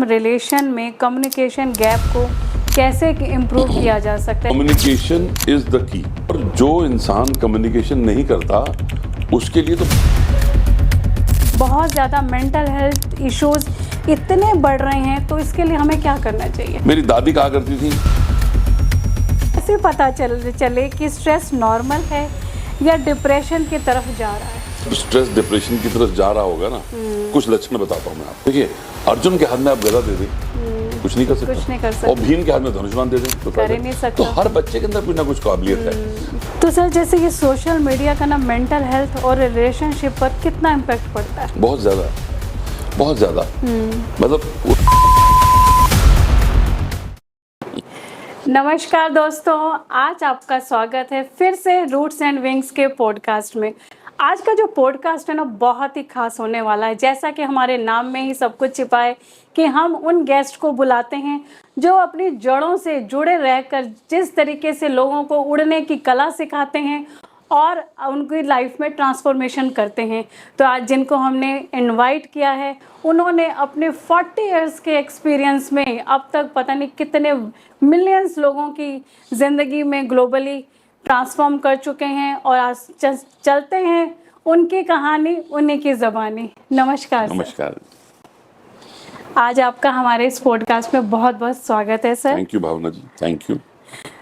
Relation में communication gap को कैसे इम्प्रूव किया जा सकता है? Communication is the key. और जो इंसान कम्युनिकेशन नहीं करता उसके लिए तो बहुत ज़्यादा मेंटल हेल्थ इश्यूज इतने बढ़ रहे हैं, तो इसके लिए हमें क्या करना चाहिए? मेरी दादी कहा करती थी, कैसे पता चले कि स्ट्रेस नॉर्मल है या डिप्रेशन की तरफ जा रहा है? स्ट्रेस डिप्रेशन की तरफ जा रहा होगा ना, कुछ लक्षण बताता हूँ मैं आपको। देखिए, अर्जुन के हाथ में आप गदा दे दें, कुछ नहीं कर सकते। कुछ नहीं कर सकते। और भीम के हाथ में धनुष्मान दे दें तो कर ही नहीं सकता। तो हर बच्चे के अंदर कुछ ना कुछ काबिलियत है। तो सर, जैसे ये सोशल मीडिया का ना मेंटल हेल्थ और रिलेशनशिप पर कितना इम्पैक्ट पड़ता है? बहुत ज़्यादा, बहुत ज़्यादा। मतलब नमस्कार दोस्तों, आज आपका स्वागत है फिर से रूट्स एंड विंग्स के पॉडकास्ट में। आज का जो पॉडकास्ट है ना, बहुत ही खास होने वाला है। जैसा कि हमारे नाम में ही सब कुछ छिपा है कि हम उन गेस्ट को बुलाते हैं जो अपनी जड़ों से जुड़े रहकर जिस तरीके से लोगों को उड़ने की कला सिखाते हैं और उनकी लाइफ में ट्रांसफॉर्मेशन करते हैं। तो आज जिनको हमने इनवाइट किया है, उन्होंने अपने 40 इयर्स के एक्सपीरियंस में अब तक पता नहीं कितने मिलियंस लोगों की ज़िंदगी में ग्लोबली ट्रांसफॉर्म कर चुके हैं। और आज चलते हैं उनकी कहानी, उन्हीं की ज़बानी। नमस्कार सर। नमस्कार। आज आपका हमारे इस पॉडकास्ट में बहुत बहुत स्वागत है sir. Thank you Bhavna ji, thank you.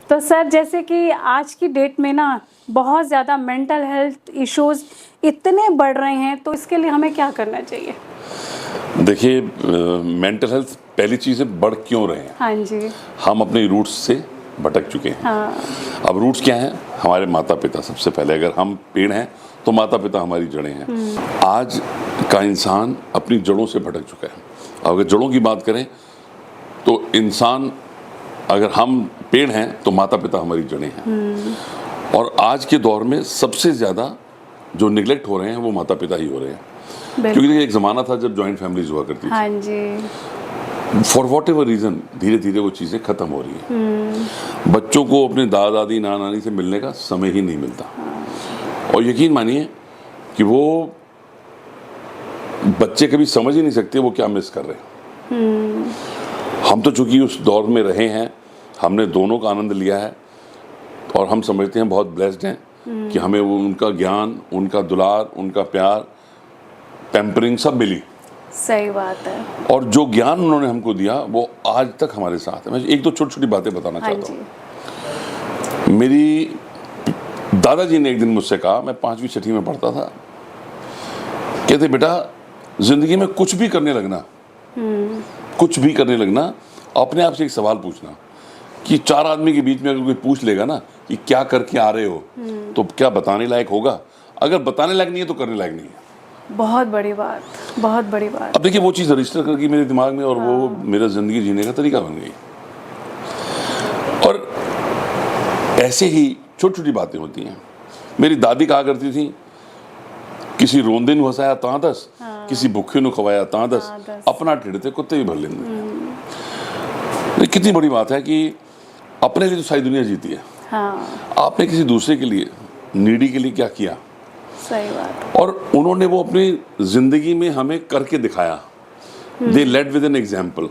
तो सर, जैसे कि आज की डेट में ना बहुत ज़्यादा मेंटल हेल्थ इश्यूज इतने बढ़ रहे हैं, तो इसके लिए हमें क्या करना चाहिए? देखिए, मेंटल हेल्थ पहली चीज़ है, बढ़ क्यों रहे हैं? हाँ जी। हम अपने रूट्स से भटक चुके हैं। हाँ। अब रूट्स क्या हैं? हमारे माता पिता। सबसे पहले अगर हम पेड़ हैं तो माता पिता हमारी जड़ें हैं। आज का इंसान अपनी जड़ों से भटक चुका है। अगर जड़ों की बात करें तो इंसान, अगर हम पेड़ हैं तो माता पिता हमारी जड़ें हैं। और आज के दौर में सबसे ज़्यादा जो निगलेक्ट हो रहे हैं वो माता पिता ही हो रहे हैं। क्योंकि एक ज़माना था जब जॉइंट फैमिलीज हुआ करती थी। हाँ जी। फॉर वॉट एवर रीज़न धीरे धीरे वो चीज़ें ख़त्म हो रही हैं। बच्चों को अपने दादा दादी नाना नानी से मिलने का समय ही नहीं मिलता। और यकीन मानिए कि वो बच्चे कभी समझ ही नहीं सकते वो क्या मिस कर रहे हैं। हम तो चूंकि उस दौर में रहे हैं, हमने दोनों का आनंद लिया है और हम समझते हैं बहुत ब्लेस्ड हैं कि हमें वो उनका ज्ञान, उनका दुलार, उनका प्यार, पैम्परिंग सब मिली। सही बात है। और जो ज्ञान उन्होंने हमको दिया वो आज तक हमारे साथ है। मैं एक दो छोटी छोटी बातें बताना चाहता हूँ। मेरी दादाजी ने एक दिन मुझसे कहा, मैं 5वीं 6वीं में पढ़ता था, कहते बेटा, जिंदगी में कुछ भी करने लगना, कुछ भी करने लगना, अपने आप से एक सवाल पूछना कि 4 आदमी के बीच में अगर कोई पूछ लेगा ना कि क्या करके आ रहे हो, तो क्या बताने लायक होगा? अगर बताने लायक नहीं है तो करने लायक नहीं है। बहुत बड़ी बात, बहुत बड़ी बात। अब देखिए, वो चीज़ रजिस्टर कर गई मेरे दिमाग में और वो मेरा ज़िंदगी जीने का तरीका बन गई। और ऐसे ही छोटी छोटी बातें होती हैं। मेरी दादी कहा करती थी, किसी रोंदे नू हसाया तां दस, किसी भुखे नू खवाया तां दस, अपना ढिड ते कुत्ते भी भर लेंगे। कितनी बड़ी बात है कि अपने लिए तो सारी दुनिया जीती है। आपने किसी दूसरे के लिए, नीडी के लिए क्या किया? सही बात। और उन्होंने वो अपनी जिंदगी में हमें करके दिखाया। दे लेड विद एन एग्जाम्पल।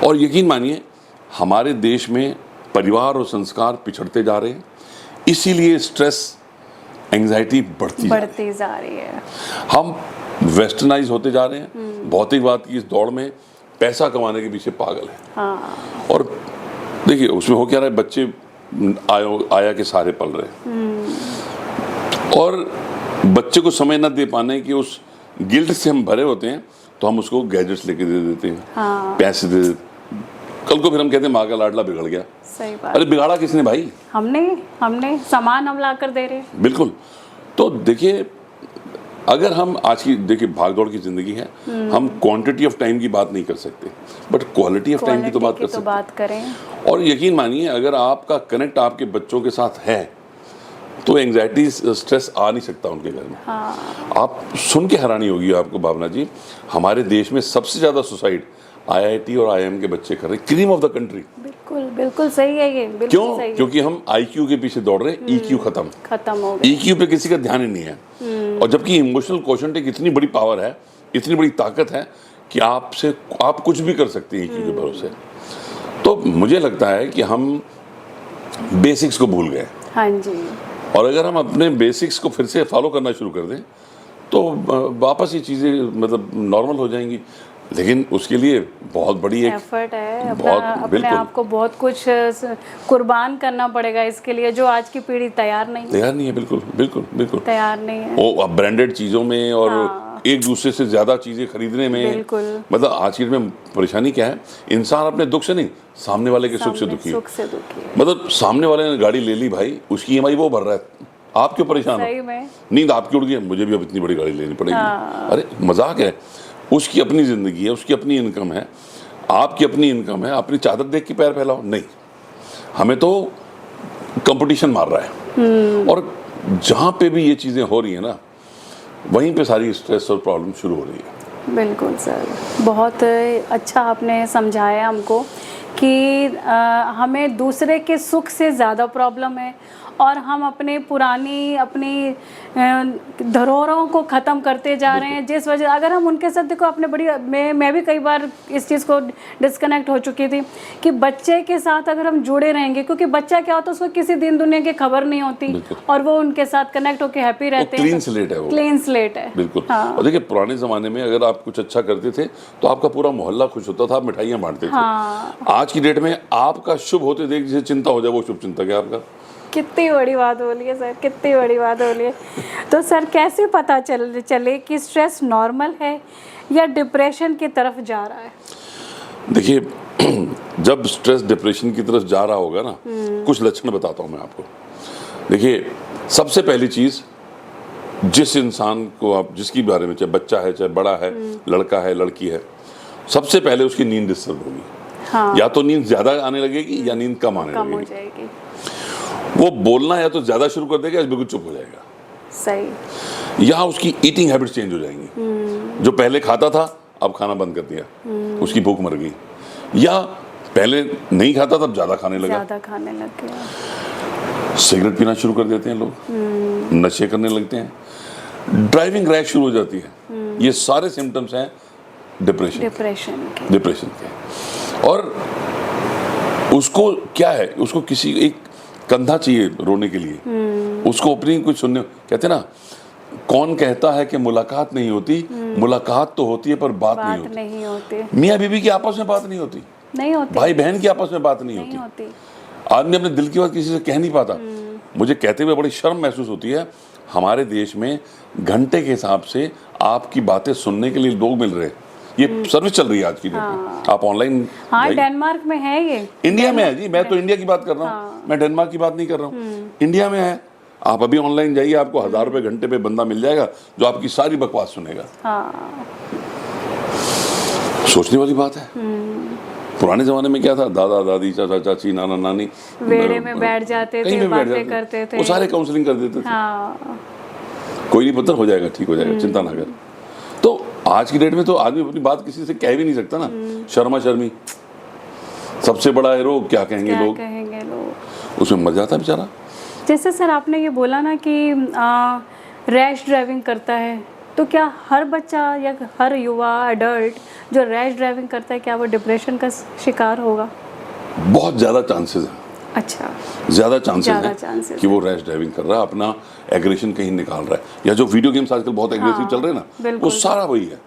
और यकीन मानिए, हमारे देश में परिवार और संस्कार पिछड़ते जा रहे हैं, इसीलिए स्ट्रेस, एंजाइटी बढ़ती जा रही है। हम वेस्टर्नाइज होते जा रहे हैं। भौतिकवाद की इस दौड़ में पैसा कमाने के पीछे पागल है। और देखिए, उसमें हो क्या रहा है, बच्चे आया के सारे पल रहे हैं। और बच्चे को समय न दे पाने की उस गिल्ट से हम भरे होते हैं, तो हम उसको गैजेट्स लेके दे देते हैं, पैसे दे देते। कल को फिर हम कहते हैं माँ का लाडला बिगड़ गया। सही बात। अरे बिगाड़ा किसने भाई? हमने सामान हम ला कर दे रहे हैं। बिल्कुल। तो देखिए, अगर हम आज की, देखिए भागदौड़ की जिंदगी है, हम क्वांटिटी ऑफ टाइम की बात नहीं कर सकते, बट क्वालिटी ऑफ टाइम की तो बात करें। और यकीन मानिए, अगर आपका कनेक्ट आपके बच्चों के साथ है तो एंजाइटी, स्ट्रेस आ नहीं सकता उनके घर में। आप सुन के हैरानी होगी आपको भावना जी, हमारे देश में सबसे ज़्यादा सुसाइड IIT और IIM के बच्चे कर रहे हैं, क्रीम ऑफ द कंट्री। बिल्कुल बिल्कुल सही है ये। क्यों? क्योंकि हम IQ के पीछे दौड़ रहे हैं, EQ खत्म हो गया। EQ पे किसी का ध्यान ही नहीं है। और जबकि इमोशनल क्वोशंट एक इतनी बड़ी पावर है, इतनी बड़ी ताकत है कि आप कुछ भी कर सकते हैं इक्यू के भरोसे। तो मुझे लगता है कि हम बेसिक्स को भूल गए, हाँ जी, और अगर हम अपने बेसिक्स को फिर से फॉलो करना शुरू कर दें तो वापस ये चीज़ें मतलब नॉर्मल हो जाएंगी। लेकिन उसके लिए बहुत बड़ी एक एफर्ट है, बहुत अपने बिल्कुल आप को बहुत कुछ कुर्बान करना पड़ेगा इसके लिए, जो आज की पीढ़ी तैयार नहीं है, बिल्कुल बिल्कुल बिल्कुल तैयार नहीं है। वो अब ब्रांडेड चीज़ों में और हाँ। एक दूसरे से ज़्यादा चीज़ें खरीदने में, बिल्कुल। मतलब आज की डेट में परेशानी क्या है, इंसान अपने दुख से नहीं, सामने वाले के सुख से सामने दुखी है। सुख से दुखी है। मतलब सामने वाले ने गाड़ी ले ली भाई, उसकी ईएमआई वो भर रहा है, आप क्यों परेशान सही हो? में। नींद आपकी उड़ गई, मुझे भी अब इतनी बड़ी गाड़ी लेनी पड़ेगी। हाँ। अरे मजाक है, उसकी अपनी जिंदगी है, उसकी अपनी इनकम है, आपकी अपनी इनकम है, अपनी चादर देख के पैर फैलाओ नहीं, हमें तो कंपटीशन मार रहा है। और जहाँ पे भी ये चीज़ें हो रही है ना, वहीं पे सारी स्ट्रेस और प्रॉब्लम शुरू हो रही है। बिल्कुल सर, बहुत अच्छा आपने समझाया हमको कि हमें दूसरे के सुख से ज़्यादा प्रॉब्लम है, और हम अपनी धरोहरों को ख़त्म करते जा रहे हैं, जिस वजह अगर हम उनके साथ देखो, अपने मैं भी कई बार इस चीज़ को डिस्कनेक्ट हो चुकी थी कि बच्चे के साथ अगर हम जुड़े रहेंगे, क्योंकि बच्चा क्या होता है, उसको किसी दिन दुनिया की खबर नहीं होती और वो उनके साथ कनेक्ट होकर हैप्पी रहते हैं। क्लीन स्लेट है वो, क्लीन स्लेट है बिल्कुल। हाँ। और देखिए पुराने ज़माने में अगर आप कुछ अच्छा करते थे तो आपका पूरा मोहल्ला खुश होता था, आप मिठाइयाँ बांटते थे। हाँ। आज की डेट में आपका शुभ होते देख जिसे चिंता हो जाए वो शुभ चिंतक है आपका। कितनी बड़ी बात बोली है सर, कितनी बड़ी बात बोली है। तो सर कैसे पता चले कि स्ट्रेस नॉर्मल है या डिप्रेशन की तरफ जा रहा है? देखिए जब स्ट्रेस डिप्रेशन की तरफ जा रहा होगा ना, कुछ लक्षण बताता हूँ मैं आपको। देखिए सबसे पहली चीज़, जिस इंसान को आप जिसकी बारे में, चाहे बच्चा है चाहे बड़ा है, लड़का है लड़की है, सबसे पहले उसकी नींद डिस्टर्ब होगी। हाँ। या तो नींद ज़्यादा आने लगेगी या नींद कम आने कम हो लगेगी। जाएगी। वो बोलना या तो ज़्यादा शुरू कर देगा या बिल्कुल चुप हो जाएगा। सही। या उसकी ईटिंग हैबिट्स चेंज हो जाएंगी। जो पहले खाता था अब खाना बंद कर दिया, उसकी भूख मर गई। या पहले नहीं खाता तब ज़्यादा खाने लगा। ज़्यादा खाने लग गया। सिगरेट पीना शुरू कर देते हैं लोग, नशे करने लगते हैं, ड्राइविंग रैश शुरू हो जाती है। ये सारे सिम्टम्स हैं डिप्रेशन के। और उसको क्या है, उसको किसी एक कंधा चाहिए रोने के लिए, उसको अपनी कुछ सुनने, कहते हैं ना, कौन कहता है कि मुलाकात नहीं होती, मुलाकात तो होती है पर बात नहीं होती। मियाँ बीवी की आपस में बात नहीं होती, भाई बहन की आपस में बात नहीं होती। आदमी अपने दिल की बात किसी से कह नहीं पाता। मुझे कहते हुए बड़ी शर्म महसूस होती है, हमारे देश में घंटे के हिसाब से आपकी बातें सुनने के लिए लोग मिल रहे हैं। ये सर्विस चल रही है आज की डेट में, आप ऑनलाइन। हाँ, डेनमार्क में है ये, इंडिया में है जी, मैं तो इंडिया की बात कर रहा हूँ, मैं डेनमार्क की बात नहीं कर रहा हूँ, इंडिया में है। आप अभी ऑनलाइन जाइए, आपको 1000 रुपए घंटे पे बंदा मिल जाएगा जो आपकी सारी बकवास सुनेगा। हाँ। सोचने वाली बात है। पुराने जमाने में क्या था, दादा दादी चाचा चाची नाना नानी वेड़े में बैठ जाते थे, बातें करते थे, वो सारे काउंसलिंग कर देते थे। हाँ। कोई नहीं पता, हो जाएगा, ठीक हो जाएगा, चिंता ना कर। तो आज की डेट में तो आदमी अपनी बात किसी से कह भी नहीं सकता ना, शर्मा शर्मी, सबसे बड़ा है रोग, क्या कहेंगे लोग, उसमें मर जाता है बेचारा। जैसे सर आपने ये बोला ना कि रैश ड्राइविंग करता है, तो क्या हर बच्चा या हर युवा एडल्ट जो रैश ड्राइविंग करता है, क्या वो डिप्रेशन का शिकार होगा? बहुत ज़्यादा चांसेस हैं। अच्छा, ज़्यादा चांसेस कि वो रैश ड्राइविंग कर रहा है, अपना एग्रेशन कहीं निकाल रहा है। या जो वीडियो गेम्स आजकल बहुत एग्रेसिव चल रहे हैं ना, वो सारा वही है,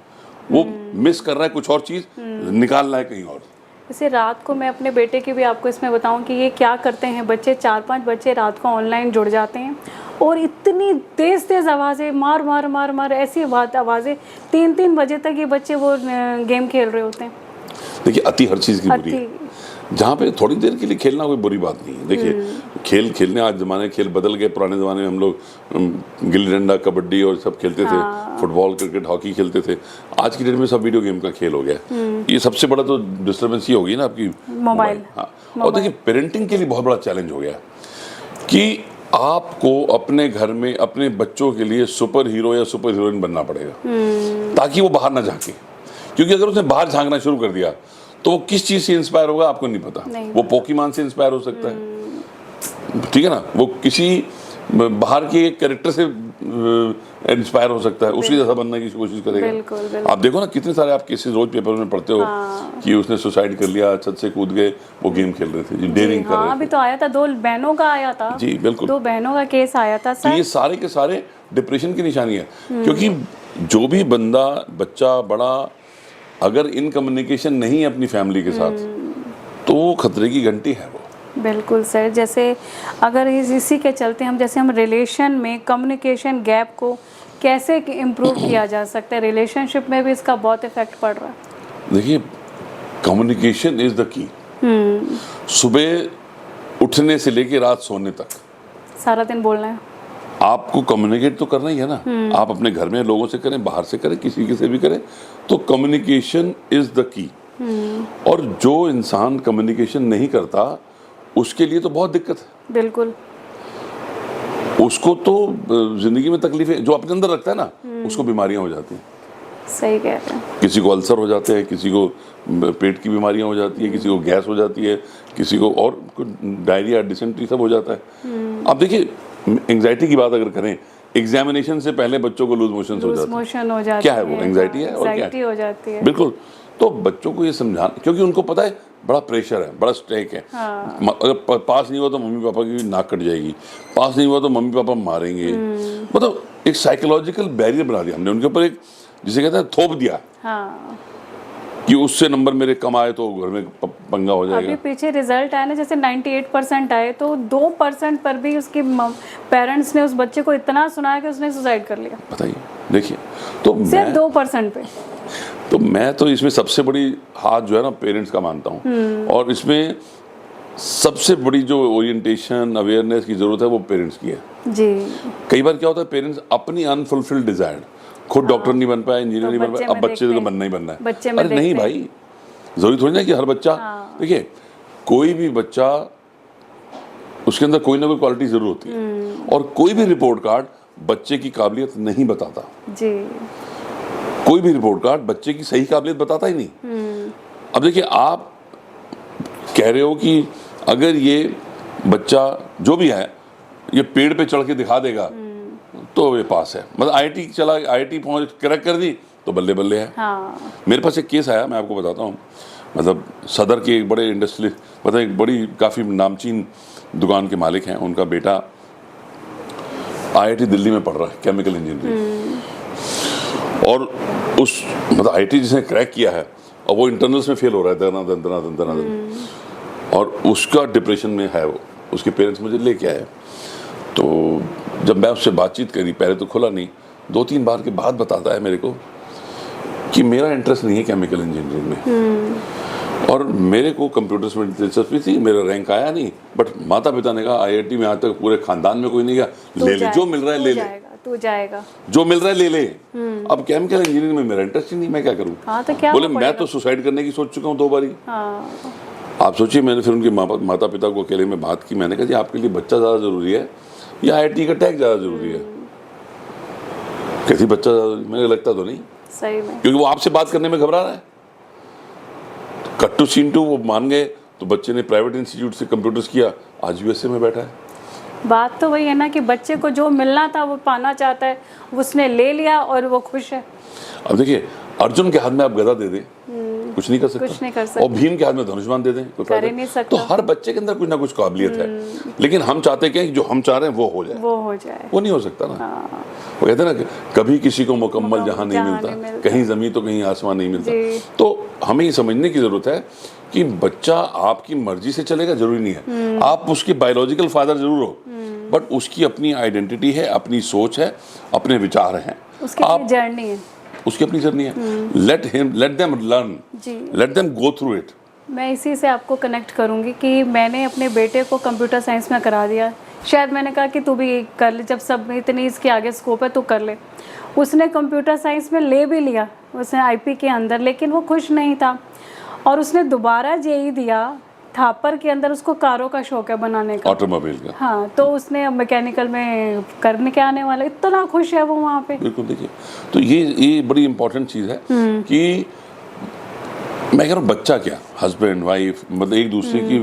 वो मिस कर रहा है कुछ और चीज़, निकाल रहा है कहीं और। जैसे रात को मैं अपने बेटे की भी आपको इसमें बताऊं कि ये क्या करते हैं बच्चे, 4-5 बच्चे रात को ऑनलाइन जुड़ जाते हैं और इतनी तेज़ आवाज़ें, मार ऐसी आवाज़ें, 3-3 बजे तक ये बच्चे वो गेम खेल रहे होते हैं। देखिए अति हर चीज़ की बुरी है। जहाँ पे थोड़ी देर के लिए खेलना कोई बुरी बात नहीं है। देखिए खेल खेलने, आज ज़माने खेल बदल गए। पुराने ज़माने में हम लोग गिल्ली डंडा, कबड्डी और सब खेलते थे, फुटबॉल, क्रिकेट, हॉकी खेलते थे। आज की डेट में सब वीडियो गेम का खेल हो गया। ये सबसे बड़ा तो डिस्टर्बेंस ये होगी ना आपकी मोबाइल। हाँ, और देखिए पेरेंटिंग के लिए बहुत बड़ा चैलेंज हो गया कि आपको अपने घर में अपने बच्चों के लिए सुपर हीरो या सुपर हीरोइन बनना पड़ेगा ताकि वो बाहर ना झांके। क्योंकि अगर उसने बाहर झांकना शुरू कर दिया तो वो किस चीज़ से इंस्पायर होगा आपको नहीं पता। वो पोकीमॉन से इंस्पायर हो सकता है, ठीक है ना, वो किसी बाहर के एक कैरेक्टर से इंस्पायर हो सकता है, उसकी जैसा बनने की कोशिश करेगा। बिल्कुल, बिल्कुल। आप देखो ना कितने सारे आप केसेस रोज पेपर में पढ़ते हो कि उसने सुसाइड कर लिया, छत से कूद गए, वो गेम खेल रहे थे, जी डेयरिंग कर हाँ, रहे अभी थे। तो आया था, 2 बहनों का आया था। जी बिल्कुल। 2 बहनों का केस आया था तो सर। ये सारे के सारे डिप्रेशन की निशानी है, क्योंकि जो भी बंदा, बच्चा, बड़ा अगर इन कम्युनिकेशन नहीं है अपनी फैमिली के साथ, तो वो खतरे की घंटी है वो। बिल्कुल सर, जैसे अगर इसी के चलते हम रिलेशन में कम्युनिकेशन गैप को कैसे इम्प्रूव किया जा सकता है, रिलेशनशिप में भी इसका बहुत इफेक्ट पड़ रहा है। देखिए, कम्युनिकेशन इज द की। सुबह उठने से लेके रात सोने तक सारा दिन बोलना है। आपको कम्युनिकेट तो करना ही है ना। आप अपने घर में लोगों से करें, बाहर से करें, किसी से भी करें, तो कम्युनिकेशन इज द की। और जो इंसान कम्युनिकेशन नहीं करता उसके लिए तो बहुत दिक्कत है। बिल्कुल। उसको तो जिंदगी में तकलीफें जो अपने अंदर रखता है ना, उसको बीमारियां हो जाती हैं। सही कह रहे हैं। किसी को अल्सर हो जाते हैं, किसी को पेट की बीमारियां हो जाती है, किसी को गैस हो जाती है, किसी को और डायरिया, डिसेंट्री सब हो जाता है। अब देखिए, एंग्जाइटी की बात अगर करें, एग्जामिनेशन से पहले बच्चों को लूज मोशन हो जाते हैं। क्या है वो? एंग्जाइटी है। और क्या एंग्जाइटी हो जाती है। बिल्कुल। तो बच्चों को ये समझाना, क्योंकि उनको पता है बड़ा प्रेशर है, बड़ा स्ट्रेक है। अगर पास नहीं हुआ तो मम्मी पापा की नाक कट जाएगी, पास नहीं हुआ तो मम्मी पापा मारेंगे। मतलब एक साइकोलॉजिकल बैरियर बना दिया हमने उनके ऊपर, एक जिसे कहते हैं थोप दिया कि उससे नंबर मेरे कम आए तो घर में पंगा हो जाएगा। अभी पीछे रिजल्ट आया ना, जैसे 98% आए तो 2% पर भी उसके पेरेंट्स ने उस बच्चे को इतना सुनाया कि उसने सुसाइड कर लिया। बताइए, देखिए, तो सिर्फ 2% पे। तो मैं तो इसमें सबसे बड़ी हाथ जो है ना पेरेंट्स का मानता हूँ, और इसमें सबसे बड़ी जो ओरिएंटेशन, अवेयरनेस की जरूरत है वो पेरेंट्स की है। जी। कई बार क्या होता है, पेरेंट्स अपनी अनफुलफिल्ड डिजायर, खुद डॉक्टर नहीं बन पाए, इंजीनियर नहीं बन पाए, अब बच्चे को बनना ही बनना है। अरे नहीं भाई, जरूरी थोड़ी ना कि हर बच्चा। देखिए, कोई भी बच्चा, उसके अंदर कोई ना कोई क्वालिटी जरूर होती है, और कोई भी रिपोर्ट कार्ड बच्चे की काबिलियत नहीं बताता। जी। कोई भी रिपोर्ट कार्ड बच्चे की सही काबिलियत बताता ही नहीं। अब देखिए, आप कह रहे हो कि अगर ये बच्चा जो भी है ये पेड़ पे चढ़ के दिखा देगा तो ये पास है, मतलब आईआईटी चला, आईआईटी पहुंच क्रैक कर दी तो बल्ले बल्ले है। मेरे पास एक केस आया, मैं आपको बताता हूँ। मतलब सदर के एक बड़े इंडस्ट्रियल, मतलब एक बड़ी काफ़ी नामचीन दुकान के मालिक हैं, उनका बेटा आईआईटी दिल्ली में पढ़ रहा है, केमिकल इंजीनियरिंग। और उस मतलब आईआईटी जिसने क्रैक किया है, और वो इंटरनल्स में फेल हो रहा है दनादन। और उसका डिप्रेशन में है वो। उसके पेरेंट्स मुझे लेके आए, तो जब मैं उससे बातचीत करी, पहले तो खुला नहीं, 2-3 बार के बाद बताता है मेरे को कि मेरा इंटरेस्ट नहीं है केमिकल इंजीनियरिंग में, और मेरे को कंप्यूटर्स में दिलचस्पी थी, मेरा रैंक आया नहीं, बट माता पिता ने कहा आईआईटी में आज तक पूरे खानदान में कोई नहीं गया, ले ले जो मिल रहा है ले ले, तू जाएगा, जो मिल रहा है ले ले। अब केमिकल इंजीनियरिंग में मेरा इंटरेस्ट ही नहीं, मैं क्या करूँ? तो क्या बोले मैं तो सुसाइड करने की सोच चुका हूँ 2 बारी। आप सोचिए, मैंने फिर उनके माता पिता को अकेले में बात की, मैंने कहा जी आपके लिए बच्चा ज़्यादा ज़रूरी है या आईआईटी का टैग ज़्यादा ज़रूरी है? कैसी बच्चा ज़्यादा? मुझे लगता तो नहीं सही में, क्योंकि वो आपसे बात करने में घबरा रहा है। कट टू सीन टू, वो मान गए, तो बच्चे ने प्राइवेट इंस्टीट्यूट से कंप्यूटर्स किया, आज यूएसए में बैठा है। बात तो वही है ना कि बच्चे को जो मिलना था वो पाना चाहता है, उसने ले लिया और वो खुश है। अब देखिए, अर्जुन के हाथ में आप गदा दे दें, कुछ नहीं कर सकता, कुछ नहीं कर सकता। और भीम के हाथ में धनुष्मान दे दें, कर ही नहीं सकता। तो हर बच्चे के अंदर कुछ ना कुछ काबिलियत है, लेकिन हम चाहते हैं कि जो हम चाह रहे हैं वो हो जाए, वो नहीं हो सकता ना। वो कहते हैं ना, कभी किसी को मुकम्मल जहां नहीं मिलता, कहीं जमीन तो कहीं आसमान नहीं मिलता। तो हमें ये समझने की जरूरत है कि बच्चा आपकी मर्जी से चलेगा जरूरी नहीं है, आप उसके बायोलॉजिकल फादर जरूर हो, बट उसकी अपनी आइडेंटिटी है, अपनी सोच है, अपने विचार हैं, उसकी जर्नी है, उसकी अपनी जर्नी है। Let them learn, let them go through it. मैं इसी से आपको कनेक्ट करूंगी कि मैंने अपने बेटे को कंप्यूटर साइंस में करा दिया। शायद मैंने कहा कि तू भी कर ले, जब सब इतनी इसके आगे स्कोप है तो कर ले। उसने कंप्यूटर साइंस में ले भी लिया, उसने आईपी के अंदर, लेकिन वो खुश नहीं था और उसने दोबारा जेईई दिया। थापर के अंदर उसको कारों का शौक है बनाने का, ऑटोमोबाइल का। हाँ, तो उसने मैकेनिकल में करने के आने वाला, इतना खुश है वो वहाँ पे। बिल्कुल। देखिए, तो ये बड़ी इंपॉर्टेंट चीज़ है कि मैं कह रहा हूँ, बच्चा क्या, हस्बैंड वाइफ, मतलब एक दूसरे की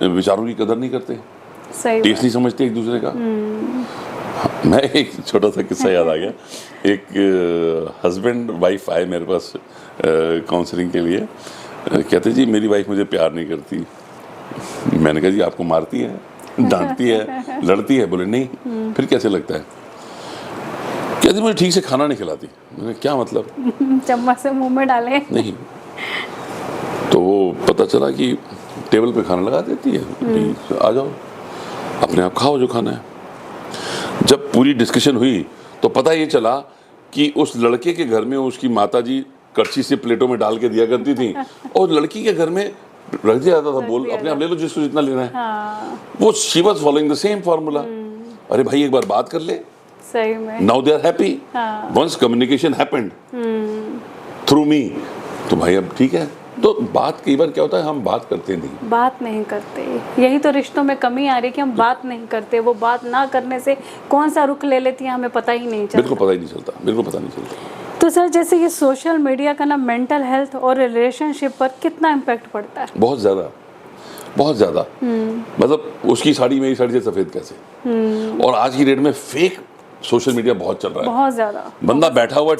विचारों की कदर नहीं करते, सही टेस्ट नहीं समझते एक दूसरे का। मैं एक छोटा सा किस्सा याद आ गया। एक हस्बैंड वाइफ आए मेरे पास काउंसलिंग के लिए, कहते जी मेरी वाइफ मुझे प्यार नहीं करती। मैंने कहा जी आपको मारती है, डांटती है, लड़ती है? बोले नहीं। फिर कैसे लगता है? कहती मुझे ठीक से खाना नहीं खिलाती। मैंने क्या मतलब? चम्मच से मुंह में डाले नहीं। तो वो पता चला कि टेबल पे खाना लगा देती है, आ जाओ अपने आप खाओ जो खाना है। जब पूरी डिस्कशन हुई तो पता ये चला कि उस लड़के के घर में उसकी माताजी कड़छी से प्लेटों में डाल के दिया करती थी और लड़की के घर में रख दिया जाता था, बोल अपने आप ले लो जिसको जितना लेना है। हाँ। वो she was following the same formula. अरे भाई एक बार बात कर ले, सही में। Now they are happy. Once communication happened through me, तो भाई अब ठीक है। तो बात कई बार क्या होता है, हम बात करते नहीं, बात नहीं करते। यही तो रिश्तों में कमी आ रही है कि हम बात नहीं करते। वो बात ना करने से कौन सा रुख ले लेती है हमें पता ही नहीं चलता। बिल्कुल पता ही नहीं चलता, बिल्कुल पता नहीं चलता। तो सर जैसे ये सोशल मीडिया का ना मेंटल हेल्थ और रिलेशनशिप पर कितना इम्पैक्ट पड़ता है? बहुत ज़्यादा, बहुत ज़्यादा। मतलब उसकी साड़ी मेरी साड़ी से सफ़ेद कैसे। और आज की डेट में फेक सोशल मीडिया बहुत चल रहा है, बहुत ज़्यादा। बंदा बैठा हुआ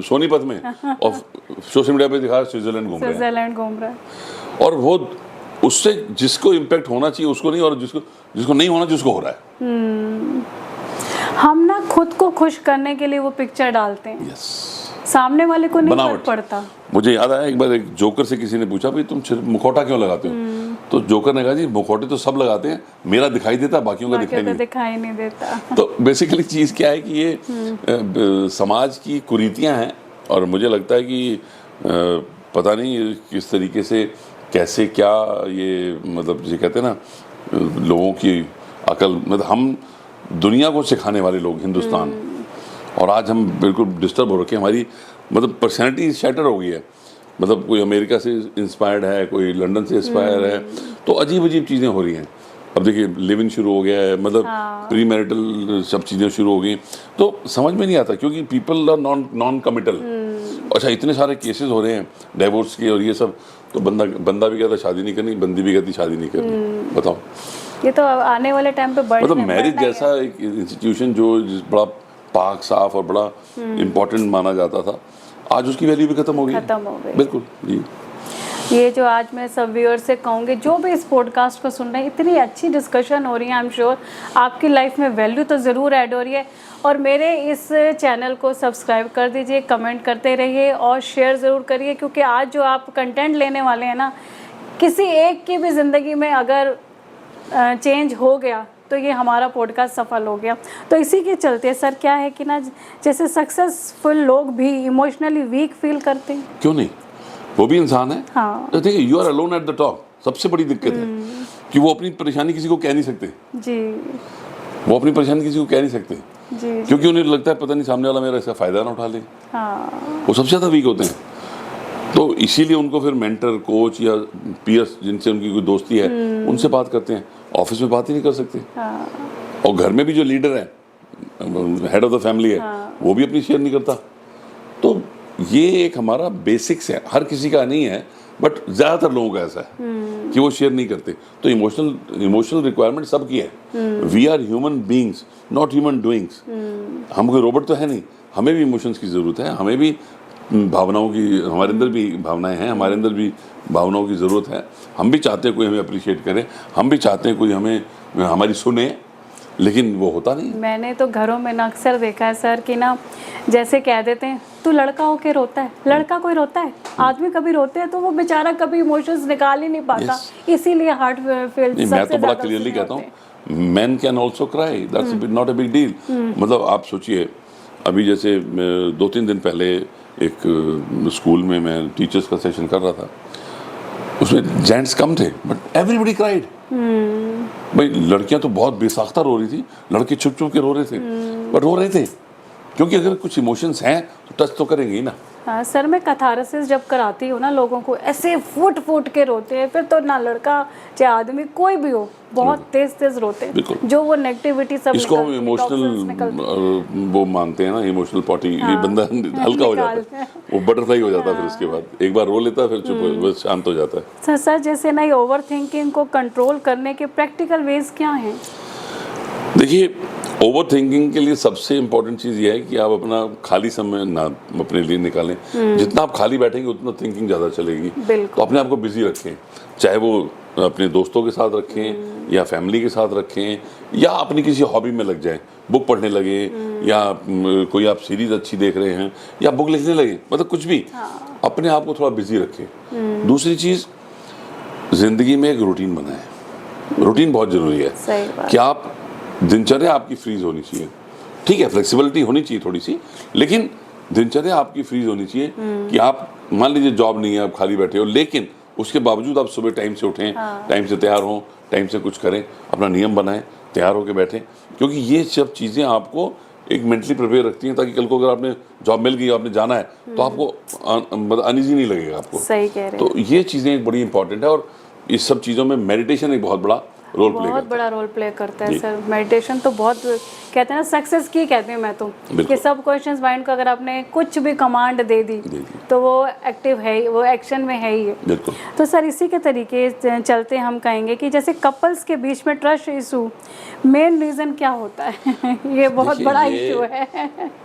सोनीपत में और सोशल मीडिया पे दिखा स्विट्जरलैंड घूम रहा है। स्विट्जरलैंड घूम रहा है। और वो उससे जिसको इम्पैक्ट होना चाहिए उसको नहीं, और जिसको नहीं होना चाहिए उसको हो रहा है। हम ना खुद को खुश करने के लिए वो पिक्चर डालते हैं। यस। सामने वाले को नहीं फर्क बनावट। पड़ता। मुझे याद आया एक बार एक जोकर से किसी ने पूछा भाई तुम सिर्फ मुखौटा क्यों लगाते हो? तो जोकर ने कहा जी मुखौटे तो सब लगाते हैं, मेरा दिखाई देता, बाकियों का दिखाई नहीं देता। तो बेसिकली चीज़ क्या है कि ये समाज की कुरीतियां हैं। और मुझे लगता है कि पता नहीं किस तरीके से कैसे क्या ये मतलब जो कहते हैं ना लोगों की अकल, मतलब हम दुनिया को सिखाने वाले लोग हिंदुस्तान, और आज हम बिल्कुल डिस्टर्ब हो रखे हैं। हमारी मतलब पर्सनैलिटी शैटर हो गई है। मतलब कोई अमेरिका से इंस्पायर्ड है, कोई लंदन से इंस्पायर है, तो अजीब अजीब चीज़ें हो रही हैं। अब देखिए लिव इन शुरू हो गया है, मतलब प्री मैरिटल सब चीज़ें शुरू हो गई। तो समझ में नहीं आता क्योंकि पीपल आर नॉन कमिटल। अच्छा इतने सारे केसेस हो रहे हैं डाइवोर्स के और ये सब, तो बंदा भी कहता शादी नहीं करनी, बंदी भी कहती शादी नहीं करनी। बताओ, ये तो आने वाले टाइम पे मतलब मैरिज जैसा एक इंस्टीट्यूशन जो बड़ा पाक साफ और बड़ा इम्पोर्टेंट माना जाता था, आज उसकी वैल्यू भी खत्म हो गई। बिल्कुल जी। ये जो आज मैं सब व्यूअर से कहूँगी जो भी इस पॉडकास्ट को सुन रहे हैं, इतनी अच्छी डिस्कशन हो रही है, आई एम श्योर आपकी लाइफ में वैल्यू तो ज़रूर ऐड हो रही है। और मेरे इस चैनल को सब्सक्राइब कर दीजिए, कमेंट करते रहिए और शेयर ज़रूर करिए, क्योंकि आज जो आप कंटेंट लेने वाले हैं ना, किसी एक की भी ज़िंदगी में अगर चेंज हो गया तो ये हमारा पॉडकास्ट सफल हो गया। तो इसी के चलते सर क्या है कि ना, जैसे सक्सेसफुल लोग भी इमोशनली वीक फील करते हैं। क्यों नहीं, वो भी इंसान है। हाँ। तो देखिए you are alone at the top. सबसे बड़ी दिक्कत है कि वो अपनी परेशानी किसी को कह नहीं सकते जी। वो अपनी परेशानी किसी को कह नहीं सकते जी। क्योंकि उन्हें लगता है पता नहीं सामने वाला मेरा इसका फ़ायदा ना उठा ले। हाँ। वो सबसे ज़्यादा वीक होते हैं। तो इसीलिए उनको फिर मेंटर, कोच या पीयर्स जिनसे उनकी कोई दोस्ती है उनसे बात करते हैं। ऑफिस में बात ही नहीं कर सकते। हाँ। और घर में भी जो लीडर है, हेड ऑफ द फैमिली है, वो भी अपनी शेयर नहीं करता। तो ये एक हमारा बेसिक्स है, हर किसी का नहीं है बट ज़्यादातर लोगों का ऐसा है कि वो शेयर नहीं करते। तो इमोशनल रिक्वायरमेंट सबकी है। We are human beings, not human doings. हम कोई रोबोट तो है नहीं, हमें भी इमोशंस की ज़रूरत है, हमें भी भावनाओं की, हमारे अंदर भी भावनाएं हैं, हमारे अंदर भी भावनाओं की ज़रूरत है। हम भी चाहते हैं कोई हमें अप्रिशिएट करे, हम भी चाहते हैं कोई हमें हमारी सुने, लेकिन वो होता नहीं। मैंने तो घरों में ना अक्सर देखा है सर कि ना, जैसे कह देते हैं तू लड़का होके रोता है। लड़का कोई रोता है? आदमी कभी रोते हैं तो वो बेचारा कभी इमोशंस निकाल ही नहीं पाता। इसीलिए हार्ट फेल। मैं तो बड़ा क्लियरली कहता हूँ, man can also cry, that's not a big deal. मतलब आप सोचिए, अभी जैसे 2-3 दिन पहले एक स्कूल में मैं टीचर्स का सेशन कर रहा था, उसमें जेंट्स कम थे बट एवरीबडी क्राइड। भाई लड़कियां तो बहुत बेसाख्ता रो रही थी, लड़के छुप छुप के रो रहे थे, बट रो रहे थे क्योंकि अगर कुछ इमोशंस हैं तो टच तो करेंगे ही ना। हाँ सर, मैं कैथारसिस जब कराती हूँ ना, लोगों को ऐसे फुट फुट के रोते हैं, फिर तो ना लड़का चाहे आदमी कोई भी हो, बहुत तेज तेज रोते हैं। जो वो नेगेटिविटी सब इसको हम इमोशनल वो मानते हैं ना, इमोशनल पॉटी। ये बंदा हल्का हो जाता है, वो बटरफ्लाई हो जाता है। फिर उसके बाद एक बार रो लेता है, फिर चुप बस शांत हो जाता है। सर जैसे ना ये ओवर थिंकिंग को कंट्रोल करने के प्रैक्टिकल वेज क्या हैं? देखिए ओवर थिंकिंग के लिए सबसे इम्पोर्टेंट चीज़ ये है कि आप अपना खाली समय ना अपने लिए निकालें। जितना आप खाली बैठेंगे उतना थिंकिंग ज़्यादा चलेगी। तो अपने आप को बिजी रखें, चाहे वो अपने दोस्तों के साथ रखें या फैमिली के साथ रखें या अपनी किसी हॉबी में लग जाएं, बुक पढ़ने लगे या कोई आप सीरीज अच्छी देख रहे हैं या बुक लिखने लगे, मतलब कुछ भी। अपने आप को थोड़ा बिजी रखें। दूसरी चीज़, जिंदगी में एक रूटीन बनाएं। रूटीन बहुत जरूरी है। सही बात। कि आप दिनचर्या आपकी फ्रीज होनी चाहिए। ठीक है, फ्लेक्सिबिलिटी होनी चाहिए थोड़ी सी, लेकिन दिनचर्या आपकी फ्रीज होनी चाहिए कि आप मान लीजिए जॉब नहीं है, आप खाली बैठे हो, लेकिन उसके बावजूद आप सुबह टाइम से उठें, टाइम से तैयार हों, टाइम से कुछ करें, अपना नियम बनाएं, तैयार होकर बैठें, क्योंकि ये सब चीज़ें आपको एक मेंटली प्रिपेयर रखती हैं, ताकि कल को अगर आपने जॉब मिल गई, आपने जाना है, तो आपको अनईजी नहीं लगेगा आपको। सही कह रहे हैं। तो ये चीज़ें एक बड़ी इंपॉर्टेंट है, और इस सब चीज़ों में मेडिटेशन एक बहुत बड़ा रोल प्ले करता है। बहुत बड़ा रोल प्ले करता है सर। मेडिटेशन तो बहुत, कहते हैं ना, सक्सेस की कहते हैं मैं तो, कि सब क्वेश्चंस माइंड को अगर आपने कुछ भी कमांड दे दी तो वो एक्टिव है, वो एक्शन में है ही। बिल्कुल। तो सर इसी के तरीके चलते हम कहेंगे कि जैसे कपल्स के बीच में ट्रस्ट इशू मेन रीज़न क्या होता है? ये बहुत बड़ा इशू है।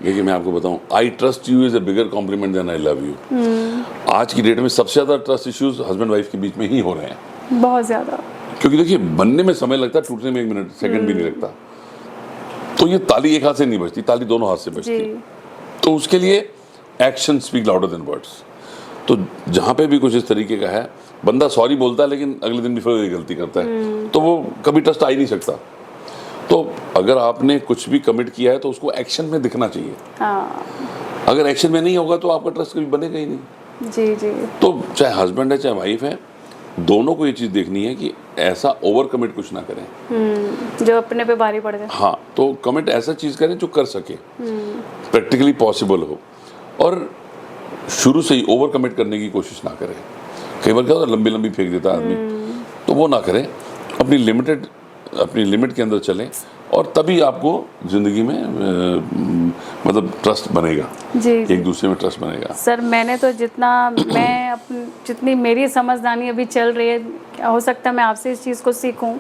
देखिए मैं आपको बताऊं, I trust you is a bigger compliment than I love you. आज की डेट में सबसे ज़्यादा ट्रस्ट इश्यूज हस्बैंड वाइफ के बीच में ही हो रहे हैं। बहुत ज़्यादा। क्योंकि देखिए, बनने में समय लगता है, टूटने में 1 मिनट सेकंड भी नहीं लगता। तो ये ताली एक हाथ से नहीं बजती, ताली दोनों हाथ से बजती। तो उसके लिए action speak louder than words. तो जहाँ पे भी कुछ इस तरीके का है, बंदा सॉरी बोलता है लेकिन अगले दिन भी फिर वही गलती करता है, तो वो कभी ट्रस्ट आ ही नहीं सकता। तो अगर आपने कुछ भी कमिट किया है तो उसको एक्शन में दिखना चाहिए। अगर एक्शन में नहीं होगा तो आपका ट्रस्ट कभी बनेगा ही नहीं। जी जी। तो चाहे हस्बैंड है चाहे वाइफ है, दोनों को ये चीज़ देखनी है कि ऐसा ओवर कमिट कुछ ना करें जो अपने पे भारी पड़ जाए। हाँ, तो कमिट ऐसा चीज़ करें जो कर सके, प्रैक्टिकली पॉसिबल हो, और शुरू से ही ओवर कमिट करने की कोशिश ना करें। कई बार क्या होता है, लंबी लंबी फेंक देता है आदमी, तो वो ना करें। अपनी लिमिट के अंदर चलें, और तभी आपको ज़िंदगी में मतलब ट्रस्ट बनेगा। जी। एक दूसरे में ट्रस्ट बनेगा। सर मैंने तो जितनी मेरी समझदारी अभी चल रही है, हो सकता है मैं आपसे इस चीज़ को सीखूं।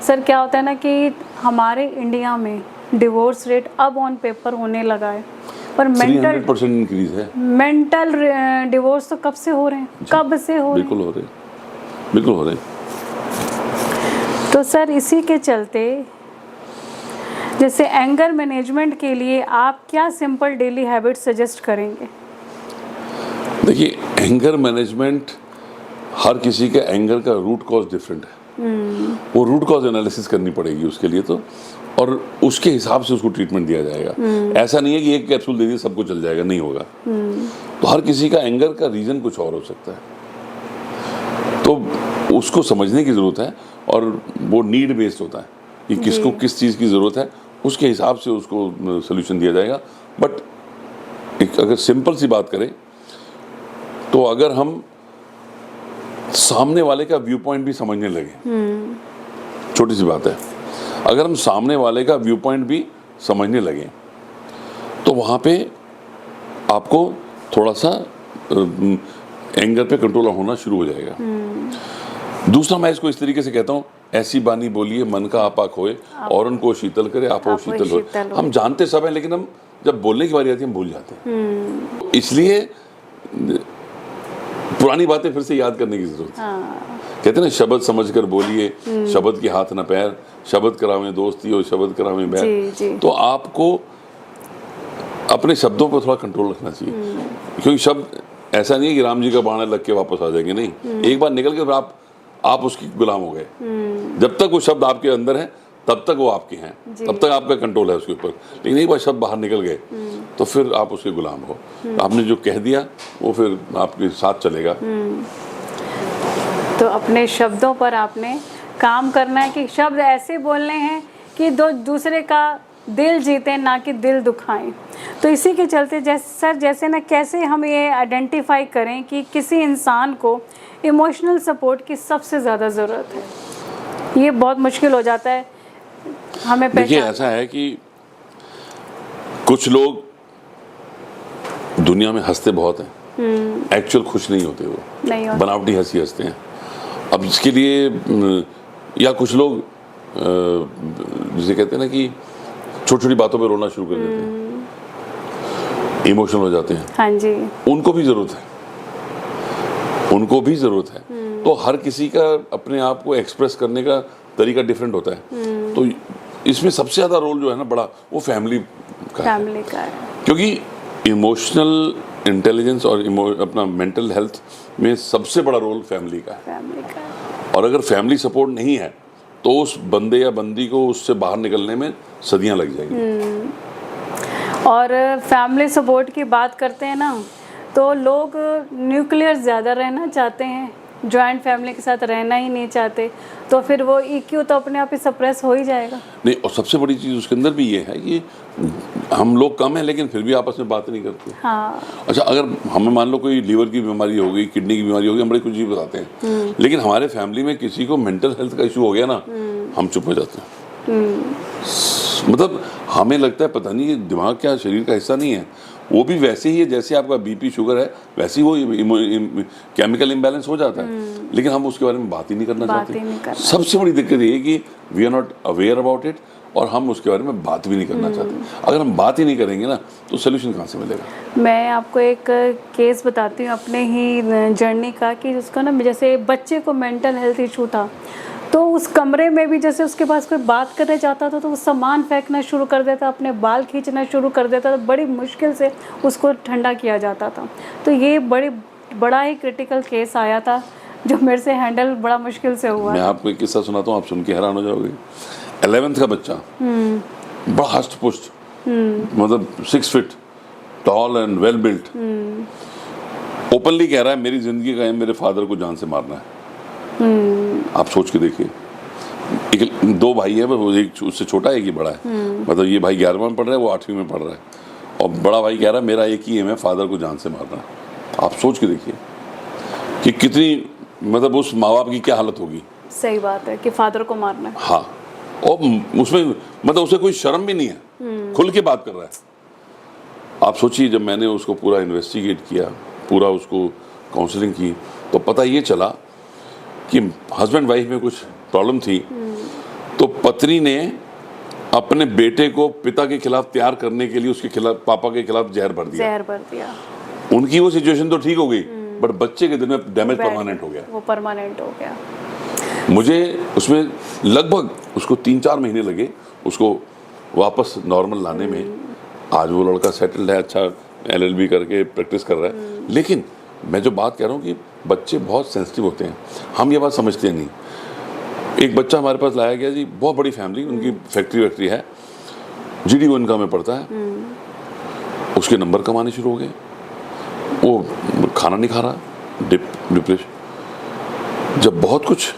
सर क्या होता है ना कि हमारे इंडिया में डिवोर्स रेट अब ऑन पेपर होने लगा है, पर 300% इंक्रीज है। मेंटल डिवोर्स तो कब से हो रहे हैं, कब से हो रहे हैं। बिल्कुल हो रहे। तो सर इसी के चलते जैसे एंगर मैनेजमेंट के लिए आप क्या सिंपल डेली हैबिट सजेस्ट करेंगे? देखिए, एंगर मैनेजमेंट, हर किसी के एंगर का रूट कॉज डिफरेंट है। वो रूट कॉज एनालिसिस करनी पड़ेगी उसके लिए, तो और उसके हिसाब से उसको ट्रीटमेंट दिया जाएगा। ऐसा नहीं है कि एक कैप्सूल दे दिए सबको चल जाएगा, नहीं होगा। तो हर किसी का एंगर का रीज़न कुछ और हो सकता है, तो उसको समझने की ज़रूरत है, और वो नीड बेस्ड होता है कि किसको किस चीज़ की ज़रूरत है, उसके हिसाब से उसको सोल्यूशन दिया जाएगा। बट अगर सिंपल सी बात करें तो अगर हम सामने वाले का व्यू पॉइंट भी समझने लगे, छोटी सी बात है, अगर हम सामने वाले का व्यू पॉइंट भी समझने लगे तो वहाँ पे आपको थोड़ा सा एंगर पे कंट्रोल होना शुरू हो जाएगा। दूसरा, मैं इसको इस तरीके से कहता हूँ, ऐसी बानी बोलिए मन का आपा खोए, और उनको शीतल करे आपो शीतल हो। हम जानते सब है, लेकिन हम जब बोलने की बारी आती है हम भूल जाते हैं। इसलिए पुरानी बातें फिर से याद करने की जरूरत है। कहते हैं ना, शब्द समझ कर बोलिए, शब्द की हाथ न पैर, शब्द करावें दोस्ती और शब्द करावें बैर। तो आपको अपने शब्दों पर थोड़ा कंट्रोल रखना चाहिए, क्योंकि शब्द ऐसा नहीं है कि राम जी का बाण लग के वापस आ जाएंगे, नहीं। एक बार निकल के आप उसकी गुलाम हो गए। जब तक वो शब्द आपके अंदर है तब तक वो आपके हैं, तब तक आपका कंट्रोल है उसके ऊपर। लेकिन एक बार शब्द बाहर निकल गए तो फिर आप उसके गुलाम हो। आपने जो कह दिया वो फिर आपके साथ चलेगा। तो अपने शब्दों पर आपने काम करना है कि शब्द ऐसे बोलने हैं कि दूसरे का दिल जीते, ना कि दिल दुखाएं। तो इसी के चलते जैसे ना, कैसे हम ये आइडेंटिफाई करें कि किसी इंसान को इमोशनल सपोर्ट की सबसे ज़्यादा ज़रूरत है? ये बहुत मुश्किल हो जाता है हमें। देखिए, ऐसा है कि कुछ लोग दुनिया में हंसते बहुत हैं, एक्चुअल खुश नहीं होते, वो बनावटी हंसी हंसते हैं। अब इसके लिए या कुछ लोग जिसे कहते हैं ना कि छोटी छोटी बातों पे रोना शुरू कर देते हैं, इमोशनल हो जाते हैं। हाँ जी। उनको भी ज़रूरत है, उनको भी ज़रूरत है। तो हर किसी का अपने आप को एक्सप्रेस करने का तरीका डिफरेंट होता है। तो इसमें सबसे ज़्यादा रोल जो है ना बड़ा, वो फैमिली का है। क्योंकि इमोशनल इंटेलिजेंस और अपना मेंटल हेल्थ में सबसे बड़ा रोल फैमिली का है। और अगर फैमिली सपोर्ट नहीं है तो उस बंदे या बंदी को उससे बाहर निकलने में सदियां लग जाएंगी। और फैमिली सपोर्ट की बात करते हैं ना, तो लोग न्यूक्लियर ज़्यादा रहना चाहते हैं, जॉइंट फैमिली के साथ रहना ही नहीं चाहते, तो फिर वो EQ तो अपने आप ही सप्रेस हो ही जाएगा। नहीं, और सबसे बड़ी चीज़ उसके अंदर भी ये है कि हम लोग कम हैं लेकिन फिर भी आपस में बात नहीं करते। हाँ। अच्छा, अगर हमें मान लो कोई लीवर की बीमारी हो गई, किडनी की बीमारी हो गई, हम बड़ी कुछ चीज़ बताते हैं, लेकिन हमारे फैमिली में किसी को मेंटल हेल्थ का इशू हो गया ना, हम चुप हो जाते हैं। मतलब हमें लगता है पता नहीं ये दिमाग क्या शरीर का हिस्सा नहीं है, वो भी वैसे ही है जैसे आपका BP शुगर है, वैसे ही वो केमिकल इम्बैलेंस हो जाता है, लेकिन हम उसके बारे में बात ही नहीं करना चाहते। सबसे बड़ी दिक्कत ये है कि we are not aware about it, और हम उसके बारे में बात भी नहीं करना चाहते। अगर हम बात ही नहीं करेंगे ना तो सोल्यूशन कहाँ से मिलेगा। मैं आपको एक केस बताती हूँ अपने ही जर्नी का, कि उसका ना जैसे बच्चे को मेंटल हेल्थ इशू था, तो उस कमरे में भी जैसे उसके पास कोई बात करने जाता था तो वो सामान फेंकना शुरू कर देता, अपने बाल खींचना शुरू कर देता, तो बड़ी मुश्किल से उसको ठंडा किया जाता था। तो ये बड़ा ही क्रिटिकल केस आया था जो मेरे से हैंडल बड़ा मुश्किल से हुआ। मैं आपको एक किस्सा सुनाता हूँ, आप सुन के हैरान हो जाओगे। 11th का बच्चा, बड़ा हष्ट पुष्ट, मतलब 6 feet tall and well built, openly कह रहा है मेरी जिंदगी का एम मेरे फादर को जान से मारना है। आप सोच के देखिए, एक 2 भाई है, वो एक उससे छोटा है, एक ही बड़ा है। मतलब ये भाई 11वीं में पढ़ रहा है, वो 8वीं में पढ़ रहा है, और बड़ा भाई कह रहा है मेरा एक ही एम है, फादर को जान से मारना है। आप सोच के देखिए कि कितनी, मतलब उस माँ बाप की क्या हालत होगी। सही बात है कि फादर को मारना है। हाँ, और उसमें मतलब उसे कोई शर्म भी नहीं है, खुल के बात कर रहा है। आप सोचिए, जब मैंने उसको पूरा इन्वेस्टिगेट किया, पूरा उसको काउंसलिंग की, तो पता ये चला कि हस्बैंड वाइफ में कुछ प्रॉब्लम थी। तो पत्नी ने अपने बेटे को पिता के खिलाफ तैयार करने के लिए उसके खिलाफ, पापा के खिलाफ जहर भर दिया। उनकी वो सिचुएशन तो ठीक हो गई, बट बच्चे के दिल में डैमेज परमानेंट हो गया। वो परमानेंट हो गया। मुझे उसमें लगभग उसको 3-4 महीने लगे उसको वापस नॉर्मल लाने में। आज वो लड़का सेटल्ड है, अच्छा LLB करके प्रैक्टिस कर रहा है। लेकिन मैं जो बात कह रहा हूँ कि बच्चे बहुत सेंसिटिव होते हैं, हम ये बात समझते नहीं। एक बच्चा हमारे पास लाया गया जी, बहुत बड़ी फैमिली, उनकी फैक्ट्री है, GD इनकम में पड़ता है। उसके नंबर कम आने शुरू हो गए, वो खाना नहीं खा रहा, डिप्रेशन। जब बहुत कुछ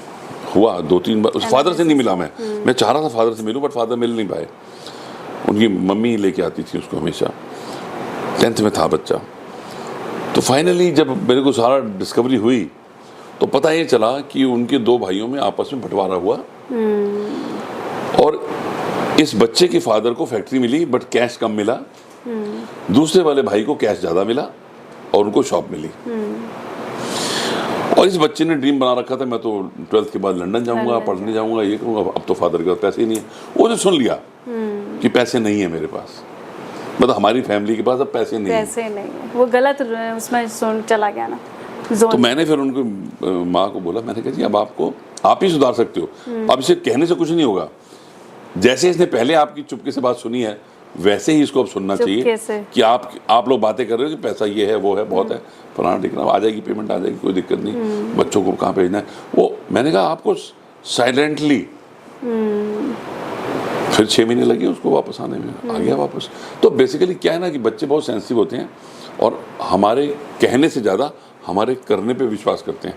हुआ, 2-3 बार उस फादर से नहीं मिला। मैं चाह रहा था फादर से मिलूं, बट फादर मिल नहीं पाए। उनकी मम्मी लेके आती थी उसको हमेशा। 10th में था बच्चा। तो फाइनली जब मेरे को सारा डिस्कवरी हुई तो पता ये चला कि उनके 2 भाइयों में आपस में बंटवारा हुआ, और इस बच्चे के फादर को फैक्ट्री मिली बट कैश कम मिला, दूसरे वाले भाई को कैश ज़्यादा मिला और उनको शॉप मिली। और इस बच्चे ने ड्रीम बना रखा था, मैं तो 12th के बाद लंदन जाऊंगा, पढ़ने जाऊंगा, ये करूंगा। अब तो फादर के पास पैसे ही नहीं है। वो जो सुन लिया कि पैसे नहीं है मेरे पास, मतलब हमारी फैमिली के पास अब पैसे नहीं है, वो गलत उसमें सुन चला गया ना। तो मैंने फिर उनको माँ को बोला, मैंने कहा जी अब आप ही सुधार सकते हो, अब इसे कहने से कुछ नहीं होगा। जैसे इसने पहले आपकी चुपके से बात सुनी है, वैसे ही इसको अब सुनना चाहिए कि आप लोग बातें कर रहे हो कि पैसा ये है, वो है, बहुत है, फलाना टिकना, आ जाएगी, पेमेंट आ जाएगी, कोई दिक्कत नहीं, बच्चों को कहाँ भेजना है। वो मैंने कहा आपको साइलेंटली, फिर 6 महीने लगे उसको वापस आने में, आ गया वापस। तो बेसिकली क्या है ना कि बच्चे बहुत सेंसिटिव होते हैं और हमारे कहने से ज़्यादा हमारे करने पे विश्वास करते हैं।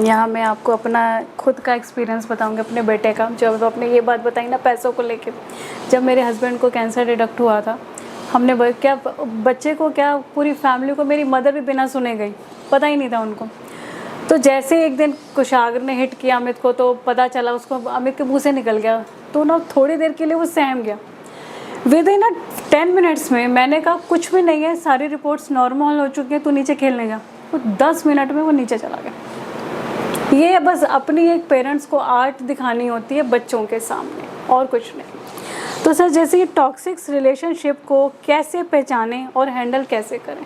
यहाँ मैं आपको अपना खुद का एक्सपीरियंस बताऊंगी अपने बेटे का। जब आपने ये बात बताई ना पैसों को लेके, जब मेरे हस्बैंड को कैंसर डिटेक्ट हुआ था, हमने क्या बच्चे को, क्या पूरी फैमिली को, मेरी मदर भी बिना सुने गई, पता ही नहीं था उनको। तो जैसे एक दिन कुशागर ने हिट किया अमित को, तो पता चला उसको, अमित के मुँह से निकल गया। तो ना थोड़ी देर के लिए वो सहम गया। विद इन 10 मिनट्स में मैंने कहा कुछ भी नहीं है, सारी रिपोर्ट्स नॉर्मल हो चुकी हैं, तू नीचे खेलने जा। वो 10 मिनट में वो नीचे चला गया। ये बस अपनी एक पेरेंट्स को आर्ट दिखानी होती है बच्चों के सामने, और कुछ नहीं। तो तो सर जैसे ये टॉक्सिक रिलेशनशिप को कैसे पहचानें और हैंडल कैसे करें?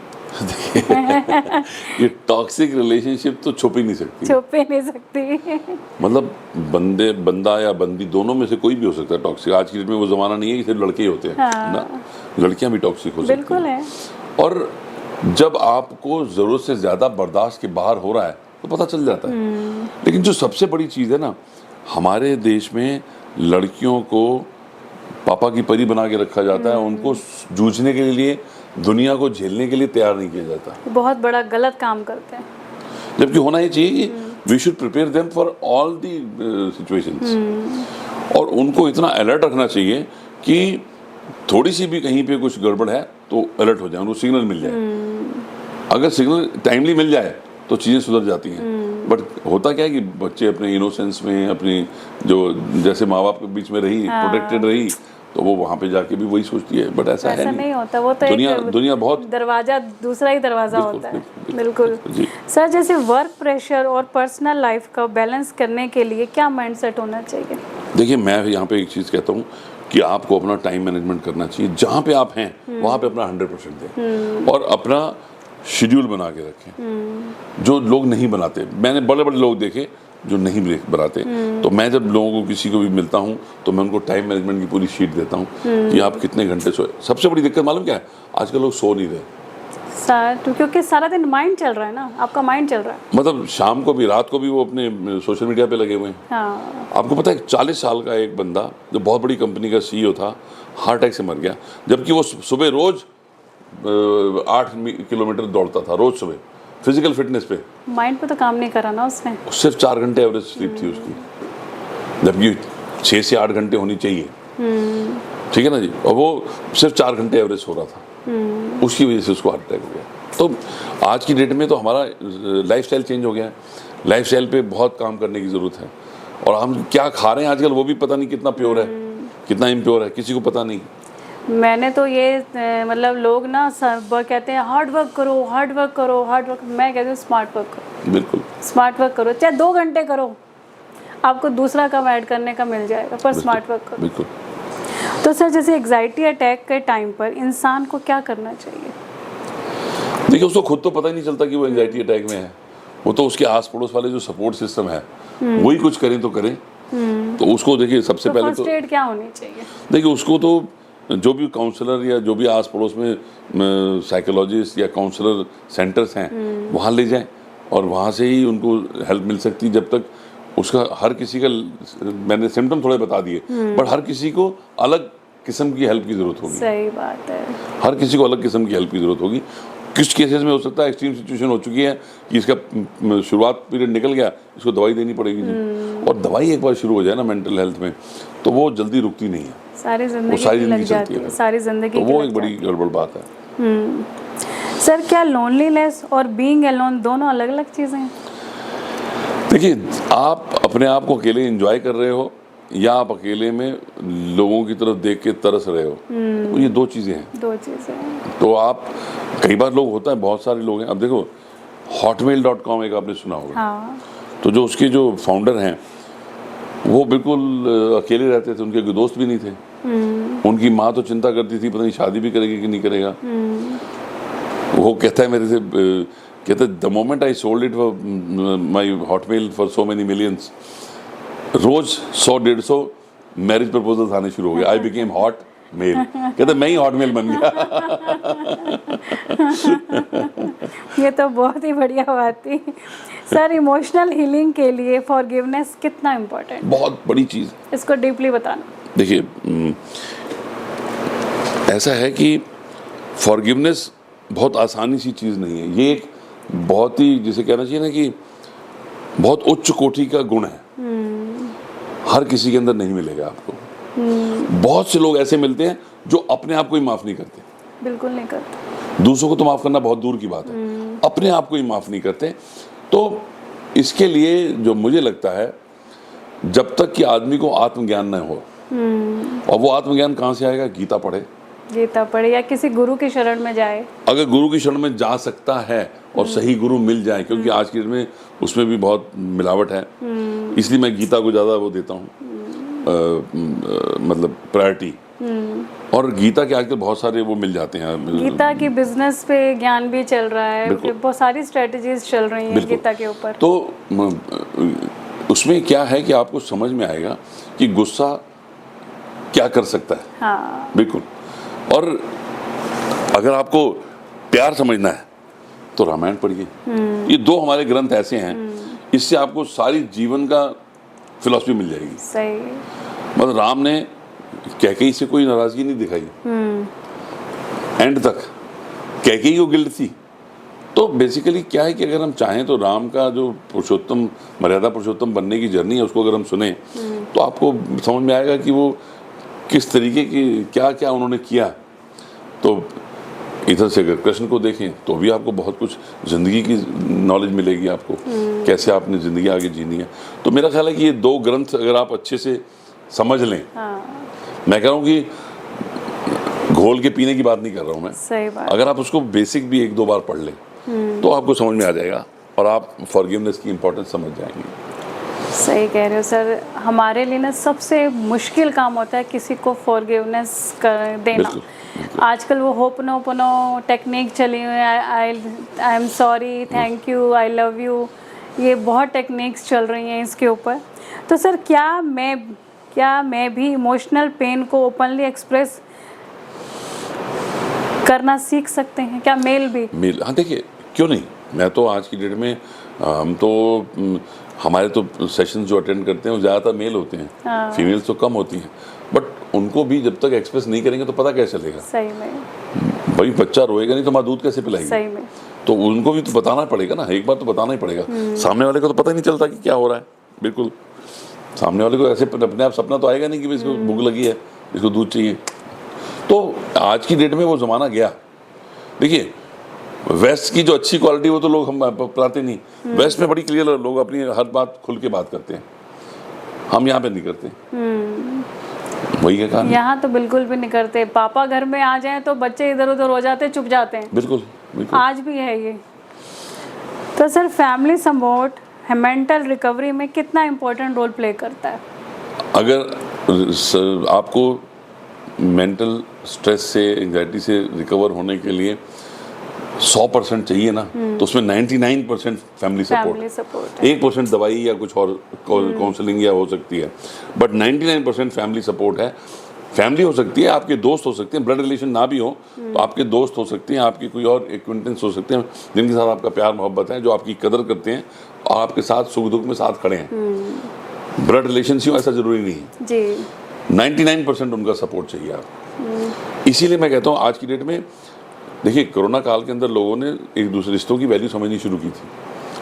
ये टॉक्सिक रिलेशनशिप तो छुप ही नहीं सकती, छुप ही नहीं सकती। मतलब बंदा या बंदी दोनों में से कोई भी हो सकता है टॉक्सिक। आज की डेट में वो जमाना नहीं है कि सिर्फ लड़के ही होते हैं, हाँ। ना, लड़कियां भी टॉक्सिक हो सकती हैं। बिल्कुल है। और जब आपको जरूरत से ज्यादा बर्दाश्त के बाहर हो रहा है तो पता चल जाता है। लेकिन जो सबसे बड़ी चीज है ना, हमारे देश में लड़कियों को पापा की परी बना के रखा जाता है, उनको जूझने के लिए, दुनिया को झेलने के लिए तैयार नहीं किया जाता। बहुत बड़ा गलत काम करते हैं। जबकि होना ये चाहिए कि we should prepare them for all the situations, और उनको इतना अलर्ट रखना चाहिए कि थोड़ी सी भी कहीं पे कुछ गड़बड़ है तो अलर्ट हो जाए, उनको सिग्नल मिल जाए। अगर सिग्नल टाइमली मिल जाए तो चीज़ें सुधर जाती हैं। बट होता क्या है कि बच्चे अपने इनोसेंस में, अपनी जो जैसे माँ बाप के बीच में रही, प्रोटेक्टेड रही, तो वो वहाँ पे जाके भी वही सोचती है। बट ऐसा है नहीं होता। वो तो दुनिया बहुत दरवाजा, दूसरा ही दरवाजा होता है। बिल्कुल जी। सर जैसे वर्क प्रेशर और पर्सनल लाइफ का बैलेंस करने के लिए क्या माइंडसेट होना चाहिए? देखिए, मैं यहाँ पे एक चीज़ कहता हूँ कि आपको अपना टाइम मैनेजमेंट करना चाहिए। जहाँ पे आप हैं वहाँ पे अपना 100% दें और अपना शेड्यूल बना के रखें। जो लोग नहीं बनाते, मैंने बड़े बड़े लोग देखे जो नहीं बनाते, तो मैं जब लोगों को, किसी को भी मिलता हूँ तो मैं उनको टाइम मैनेजमेंट की पूरी शीट देता हूँ कि आप कितने घंटे सोए। सबसे बड़ी दिक्कत मालूम क्या है? आजकल लोग सो नहीं रहे सर, क्योंकि सारा दिन माइंड चल रहा है ना, आपका माइंड चल रहा है। मतलब शाम को भी, रात को भी वो अपने सोशल मीडिया पे लगे हुए हैं। हाँ। आपको पता है 40 साल का एक बंदा जो बहुत बड़ी कंपनी का CEO था, हार्ट अटैक से मर गया, जबकि वो सुबह रोज 8 किलोमीटर दौड़ता था रोज सुबह, फिजिकल फिटनेस पे। माइंड पे तो काम नहीं करा ना उसने। सिर्फ 4 घंटे एवरेज स्लीप थी उसकी, जबकि 6 से 8 घंटे होनी चाहिए। ठीक है ना जी? और वो सिर्फ 4 घंटे एवरेज हो रहा था, उसकी वजह से उसको हार्ट अटैक हो गया। तो आज की डेट में तो हमारा लाइफस्टाइल चेंज हो गया है। लाइफस्टाइल पे बहुत काम करने की ज़रूरत है। और हम क्या खा रहे हैं आजकल वो भी पता नहीं कितना प्योर है, कितना इम्प्योर है, किसी को पता नहीं। मैंने तो ये मतलब लोग ना सब कहते हैं हार्ड वर्क करो, हार्ड वर्क करो, हार्ड वर्क। मैं कहती हूँ स्मार्ट वर्क करो। बिल्कुल स्मार्ट वर्क करो, चाहे 2 घंटे करो, आपको दूसरा काम ऐड करने का मिल जाएगा, पर स्मार्ट वर्क करो। बिल्कुल। तो सर जैसे एग्जाइटी अटैक के टाइम पर इंसान को क्या करना चाहिए? देखिए, उसको खुद तो पता ही नहीं चलता कि वो एंजाइटी अटैक में है। वो तो उसके आस पड़ोस वाले जो सपोर्ट सिस्टम है वही कुछ करें तो करें। तो उसको देखिए, सबसे पहले तो फर्स्ट एड क्या होनी चाहिए? देखिए, उसको तो जो भी काउंसलर या जो भी आस पड़ोस में साइकोलॉजिस्ट या काउंसलर सेंटर्स हैं वहाँ ले जाएं, और वहाँ से ही उनको हेल्प मिल सकती है। जब तक उसका, हर किसी का, मैंने सिम्टम थोड़े बता दिए, पर हर किसी को अलग किस्म की हेल्प की ज़रूरत होगी। सही बात है। हर किसी को अलग किस्म की हेल्प की ज़रूरत होगी। कुछ केसेस में हो सकता है एक्सट्रीम सिचुएशन हो चुकी है कि इसका शुरुआत पीरियड निकल गया, इसको दवाई देनी पड़ेगी जी। और दवाई एक बार शुरू हो जाए ना मेंटल हेल्थ में, तो वो जल्दी रुकती नहीं है, सारी जिंदगी लग जाती है, सारी जिंदगी। तो वो एक बड़ी गड़बड़ बात है। सर क्या लोनलीनेस और बीइंग अलोन दोनों अलग अलग चीज़ें हैं? देखिए, आप अपने आप को अकेले एंजॉय कर रहे हो या आप अकेले में लोगों की तरफ देख के तरस रहे हो, तो ये 2 चीज़ें हैं। 2 चीज़ें हैं। तो आप, कई बार लोग होता है, बहुत सारे लोग हैं। अब देखो, hotmail.com एक आपने सुना होगा। हाँ। तो जो उसके जो फाउंडर हैं वो बिल्कुल अकेले रहते थे, उनके कोई दोस्त भी नहीं थे। उनकी माँ तो चिंता करती थी, पता नहीं शादी भी करेगी कि नहीं करेगा। वो कहता है मेरे से, कहता है the moment I sold it my Hotmail for so many millions, रोज 100-150 मैरिज प्रपोजल्स आने शुरू हो गए। I became hot mail. कहते मैं ही हॉट मेल बन गया। ये तो बहुत ही बढ़िया बात थी। सर इमोशनल हीलिंग के लिए फॉरगिवनेस कितना इम्पोर्टेंट? बहुत बड़ी चीज़। इसको डीपली बताना। देखिए, ऐसा है कि फॉरगिवनेस बहुत आसानी सी चीज़ नहीं है। ये एक बहुत ही, जिसे कहना चाहिए ना कि बहुत उच्च कोटि का गुण है। हर किसी के अंदर नहीं मिलेगा आपको। बहुत से लोग ऐसे मिलते हैं जो अपने आप को ही माफ़ नहीं करते। बिल्कुल नहीं करते। दूसरों को तो माफ़ करना बहुत दूर की बात है, अपने आप को ही माफ़ नहीं करते। तो इसके लिए जो मुझे लगता है, जब तक कि आदमी को आत्मज्ञान न हो, और वो आत्मज्ञान कहाँ से आएगा? गीता पढ़े या किसी गुरु की शरण में जाए। अगर गुरु की शरण में जा सकता है और सही गुरु मिल जाए, क्योंकि आज के दिन में उसमें भी बहुत मिलावट है, इसलिए मैं गीता को ज़्यादा वो देता हूँ, मतलब प्रायोरिटी। और गीता के आजकल बहुत सारे वो मिल जाते हैं। गीता की बिजनेस पे ज्ञान भी चल रहा है, बिल्कुल। बहुत सारी स्ट्रेटजीज चल रही हैं बिल्कुल। गीता के ऊपर। तो उसमें क्या है कि आपको समझ में आएगा कि गुस्सा क्या कर सकता है। हाँ, बिल्कुल। और अगर आपको प्यार समझना है तो रामायण पढ़िए। ये दो हमारे ग्रंथ ऐसे हैं, इससे आपको सारी जीवन का फिलॉसफी मिल जाएगी। सही। मतलब राम ने कैकेयी से कोई नाराजगी नहीं दिखाई एंड तक। कैकेयी को गिल्ट थी। तो बेसिकली क्या है कि अगर हम चाहें तो राम का जो पुरुषोत्तम, मर्यादा पुरुषोत्तम बनने की जर्नी है, उसको अगर हम सुने तो आपको समझ में आएगा कि वो किस तरीके की क्या क्या उन्होंने किया। तो इधर से अगर कृष्ण को देखें तो भी आपको बहुत कुछ ज़िंदगी की नॉलेज मिलेगी आपको, कैसे आपने ज़िंदगी आगे जीनी है। तो मेरा ख्याल है कि ये दो ग्रंथ अगर आप अच्छे से समझ लें, मैं कह रहा हूँ कि घोल के पीने की बात नहीं कर रहा हूँ मैं, सही बात। अगर आप उसको बेसिक भी एक दो बार पढ़ लें तो आपको समझ में आ जाएगा और आप फॉरगिवनेस की इम्पोर्टेंस समझ जाएंगे। सही कह रहे हो सर। हमारे लिए ना सबसे मुश्किल काम होता है किसी को फॉरगिवनेस कर देना। बिल्कुल। आजकल वो होपनो टेक्निक चली हुई है, I am sorry, thank you, I love you, ये बहुत टेक्निक्स चल रही हैं इसके ऊपर। तो सर क्या मैं भी इमोशनल पेन को ओपनली एक्सप्रेस करना सीख सकते हैं? क्या मेल भी? हाँ, देखिए क्यों नहीं। मैं तो आज की डेट में हम तो हमारे तो सेशन जो अटेंड करते हैं वो ज़्यादातर मेल होते हैं, फीमेल्स तो कम होती हैं, बट उनको भी जब तक एक्सप्रेस नहीं करेंगे तो पता कैसे चलेगा। सही में। भाई बच्चा रोएगा नहीं तो माँ दूध कैसे पिलाएगी? सही में। तो उनको भी तो बताना पड़ेगा ना, एक बार तो बताना ही पड़ेगा। सामने वाले को तो पता ही नहीं चलता कि क्या हो रहा है। बिल्कुल। सामने वाले को ऐसे अपने आप सपना तो आएगा नहीं कि इसको भूख लगी है, इसको दूध चाहिए। तो आज की डेट में वो ज़माना गया। देखिए वेस्ट की जो अच्छी क्वालिटी वो तो लोग हम अपनाते नहीं। वेस्ट में बड़ी क्लियर लोग अपनी हर बात खुल के बात करते हैं, हम यहाँ पे नहीं करते। वही है कहानी। यहाँ तो बिल्कुल भी नहीं करते। पापा घर में आ जाएं तो बच्चे इधर उधर हो जाते हैं, चुप जाते हैं। बिल्कुल बिल्कुल। आज भी है ये। तो sir family support mental recovery में कितना इम्पोर्टेंट रोल प्ले करता है? अगर आपको मेंटल स्ट्रेस से, एंजाइटी से रिकवर होने के लिए 100% चाहिए ना, तो उसमें 99% फैमिली सपोर्ट, 1% दवाई या कुछ और काउंसलिंग या हो सकती है, बट 99% फैमिली सपोर्ट है। फैमिली हो सकती है, आपके दोस्त हो सकते हैं, ब्लड रिलेशन ना भी हो तो आपके दोस्त हो सकते हैं, आपके कोई और एक्विंटेंस हो सकते हैं जिनके साथ आपका प्यार मोहब्बत है, जो आपकी कदर करते हैं और आपके साथ सुख दुख में साथ खड़े हैं। ब्लड रिलेशनशिप ऐसा जरूरी नहीं है जी। 99% उनका सपोर्ट चाहिए आप। इसीलिए मैं कहता हूँ आज की डेट में देखिए कोरोना काल के अंदर लोगों ने एक दूसरे रिश्तों की वैल्यू समझनी शुरू की थी।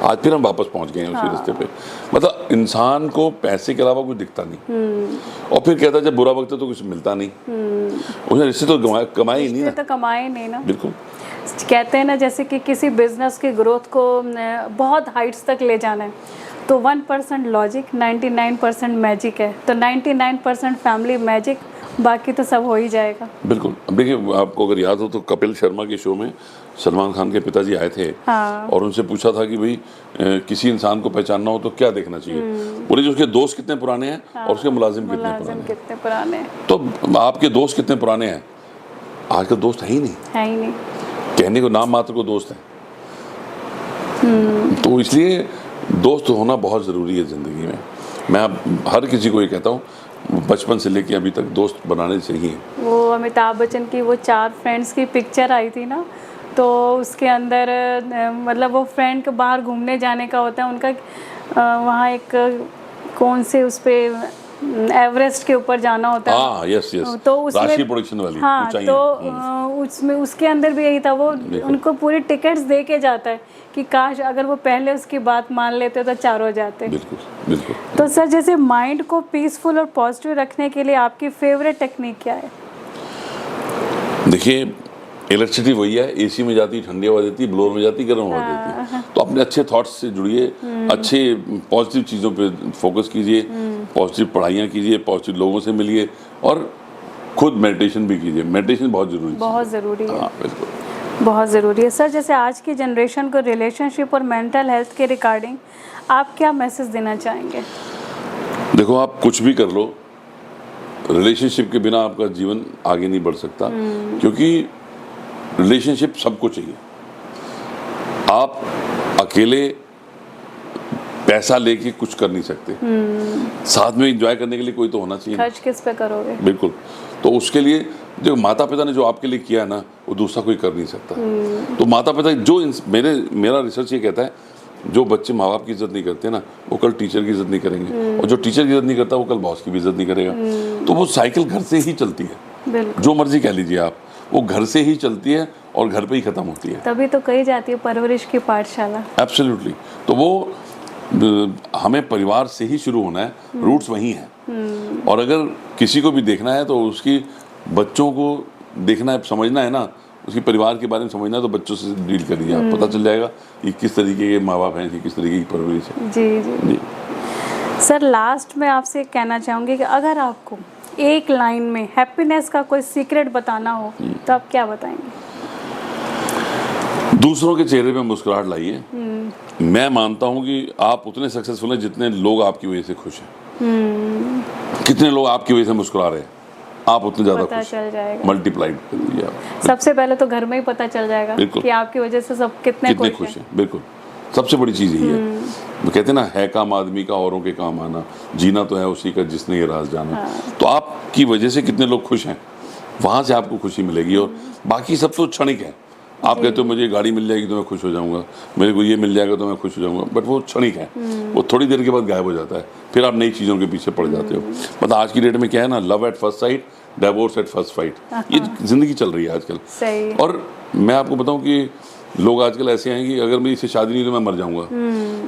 आज फिर हम वापस पहुंच गए हैं उसी रिश्ते पे। मतलब इंसान को पैसे के अलावा कुछ दिखता नहीं, और फिर कहता है जब बुरा वक्त है तो कुछ मिलता नहीं। उसने रिश्ते तो कमाए ही नहीं ना। तो कमाए नहीं ना। बिल्कुल। कहते हैं ना जैसे कि किसी बिजनेस की ग्रोथ को बहुत हाइट्स तक ले जाना है तो 1% लॉजिक, 99% मैजिक है। तो 99% फैमिली मैजिक, बाकी तो सब हो ही जाएगा। बिल्कुल। अब देखिए आपको अगर याद हो तो कपिल शर्मा के शो में सलमान खान के पिताजी आए थे। हाँ। और उनसे पूछा था कि भाई किसी इंसान को पहचानना हो तो क्या देखना चाहिए। बोले जो उसके दोस्त कितने पुराने हैं। हाँ। और उसके मुलाजिम कितने पुराने हैं। तो आपके दोस्त कितने पुराने हैं? आज का दोस्त है ही नहीं, कहने को नाम मात्र को दोस्त है। तो इसलिए दोस्त होना बहुत ज़रूरी है ज़िंदगी में। मैं हर किसी को ये कहता हूँ बचपन से लेके अभी तक दोस्त बनाने चाहिए। वो अमिताभ बच्चन की वो 4 फ्रेंड्स की पिक्चर आई थी ना, तो उसके अंदर मतलब वो फ्रेंड के बाहर घूमने जाने का होता है उनका। वहाँ एक कौन से उस पे एवरेस्ट के ऊपर जाना होता है। Yes yes. तो उसमें राष्ट्रीय प्रोडक्शन वाली। हाँ, तो उसमें उसके अंदर भी यही था, वो उनको पूरी टिकट्स दे के जाता है कि काश अगर वो पहले उसकी बात मान लेते तो 4 हो जाते। बिल्कुल बिल्कुल। तो सर जैसे माइंड को पीसफुल और पॉजिटिव रखने के लिए आपकी फेवरेट टेक्निक क्या है? देखिए इलेक्ट्रिसिटी वही है, एसी में जाती ठंडी हवा देती, ब्लोअर में जाती गर्म हवा देती। तो अपने अच्छे थॉट्स से जुड़िए, अच्छे पॉजिटिव चीज़ों पे फोकस कीजिए, पॉजिटिव पढ़ाइयाँ कीजिए, पॉजिटिव लोगों से मिलिए और खुद मेडिटेशन भी कीजिए। मेडिटेशन बहुत ज़रूरी है। बहुत ज़रूरी है। हाँ बिल्कुल, बहुत ज़रूरी है। सर जैसे आज की जनरेशन को रिलेशनशिप और मेंटल हेल्थ के रिगार्डिंग आप क्या मैसेज देना चाहेंगे? देखो आप कुछ भी कर लो, रिलेशनशिप के बिना आपका जीवन आगे नहीं बढ़ सकता, क्योंकि रिलेशनशिप सबको चाहिए। आप अकेले पैसा लेके कुछ कर नहीं सकते, साथ में एंजॉय करने के लिए कोई तो होना चाहिए। खर्च किस पे करोगे? बिल्कुल। तो उसके लिए जो माता पिता ने जो आपके लिए किया है ना, वो दूसरा कोई कर नहीं सकता। तो माता पिता जो मेरा रिसर्च ये कहता है, जो बच्चे माँ बाप की इज्जत नहीं करते ना, वो कल टीचर की इज्जत नहीं करेंगे, और जो टीचर की इज्जत नहीं करता वो कल बॉस की भी इज्जत नहीं करेगा। तो वो साइकिल घर से ही चलती है, जो मर्जी कह लीजिए आप, वो घर से ही चलती है और घर पे ही खत्म होती है। तभी तो कही जाती है परवरिश की पाठशाला। एब्सोल्युटली। तो वो हमें परिवार से ही शुरू होना है, रूट्स वही हैं। और अगर किसी को भी देखना है तो उसकी बच्चों को देखना है, समझना है ना, उसके परिवार के बारे में समझना है, तो बच्चों से डील करिए, आप पता चल जाएगा कि किस तरीके के माँ बाप हैं, किस तरीके की परवरिश है। जी। सर लास्ट में आपसे कहना चाहूँगी कि अगर आपको एक लाइन में हैप्पीनेस का कोई सीक्रेट बताना हो तो आप क्या बताएंगे? दूसरों के चेहरे पे मुस्कुराहट लाइए। मैं मानता हूँ कि आप उतने सक्सेसफुल हैं जितने लोग आपकी वजह से खुश हैं। कितने लोग आपकी वजह से मुस्कुरा रहे हैं, आप उतने ज्यादा पता खुश चल जाएगा। मल्टीप्लाइड कर दीजिए आप। सबसे पहले तो घर में ही पता चल जाएगा कि आपकी वजह से सब कितने खुश हैं। बिल्कुल, सबसे बड़ी चीज़ यही है। वो कहते हैं ना, है काम आदमी का औरों के काम आना, जीना तो है उसी का जिसने ये राज जाना। तो आपकी वजह से कितने लोग खुश हैं, वहाँ से आपको खुशी मिलेगी। और बाकी सब तो क्षणिक है। आप कहते हो मुझे गाड़ी मिल जाएगी तो मैं खुश हो जाऊंगा, मेरे को ये मिल जाएगा तो मैं खुश हो जाऊंगा, बट वो क्षणिक है, वो थोड़ी देर के बाद गायब हो जाता है, फिर आप नई चीज़ों के पीछे पड़ जाते हो। मतलब आज की डेट में क्या है ना, love at first sight, divorce at first fight, ये जिंदगी चल रही है आजकल। सही। और मैं आपको बताऊं कि लोग आजकल ऐसे हैं कि अगर मेरी इससे शादी नहीं तो मैं मर जाऊंगा,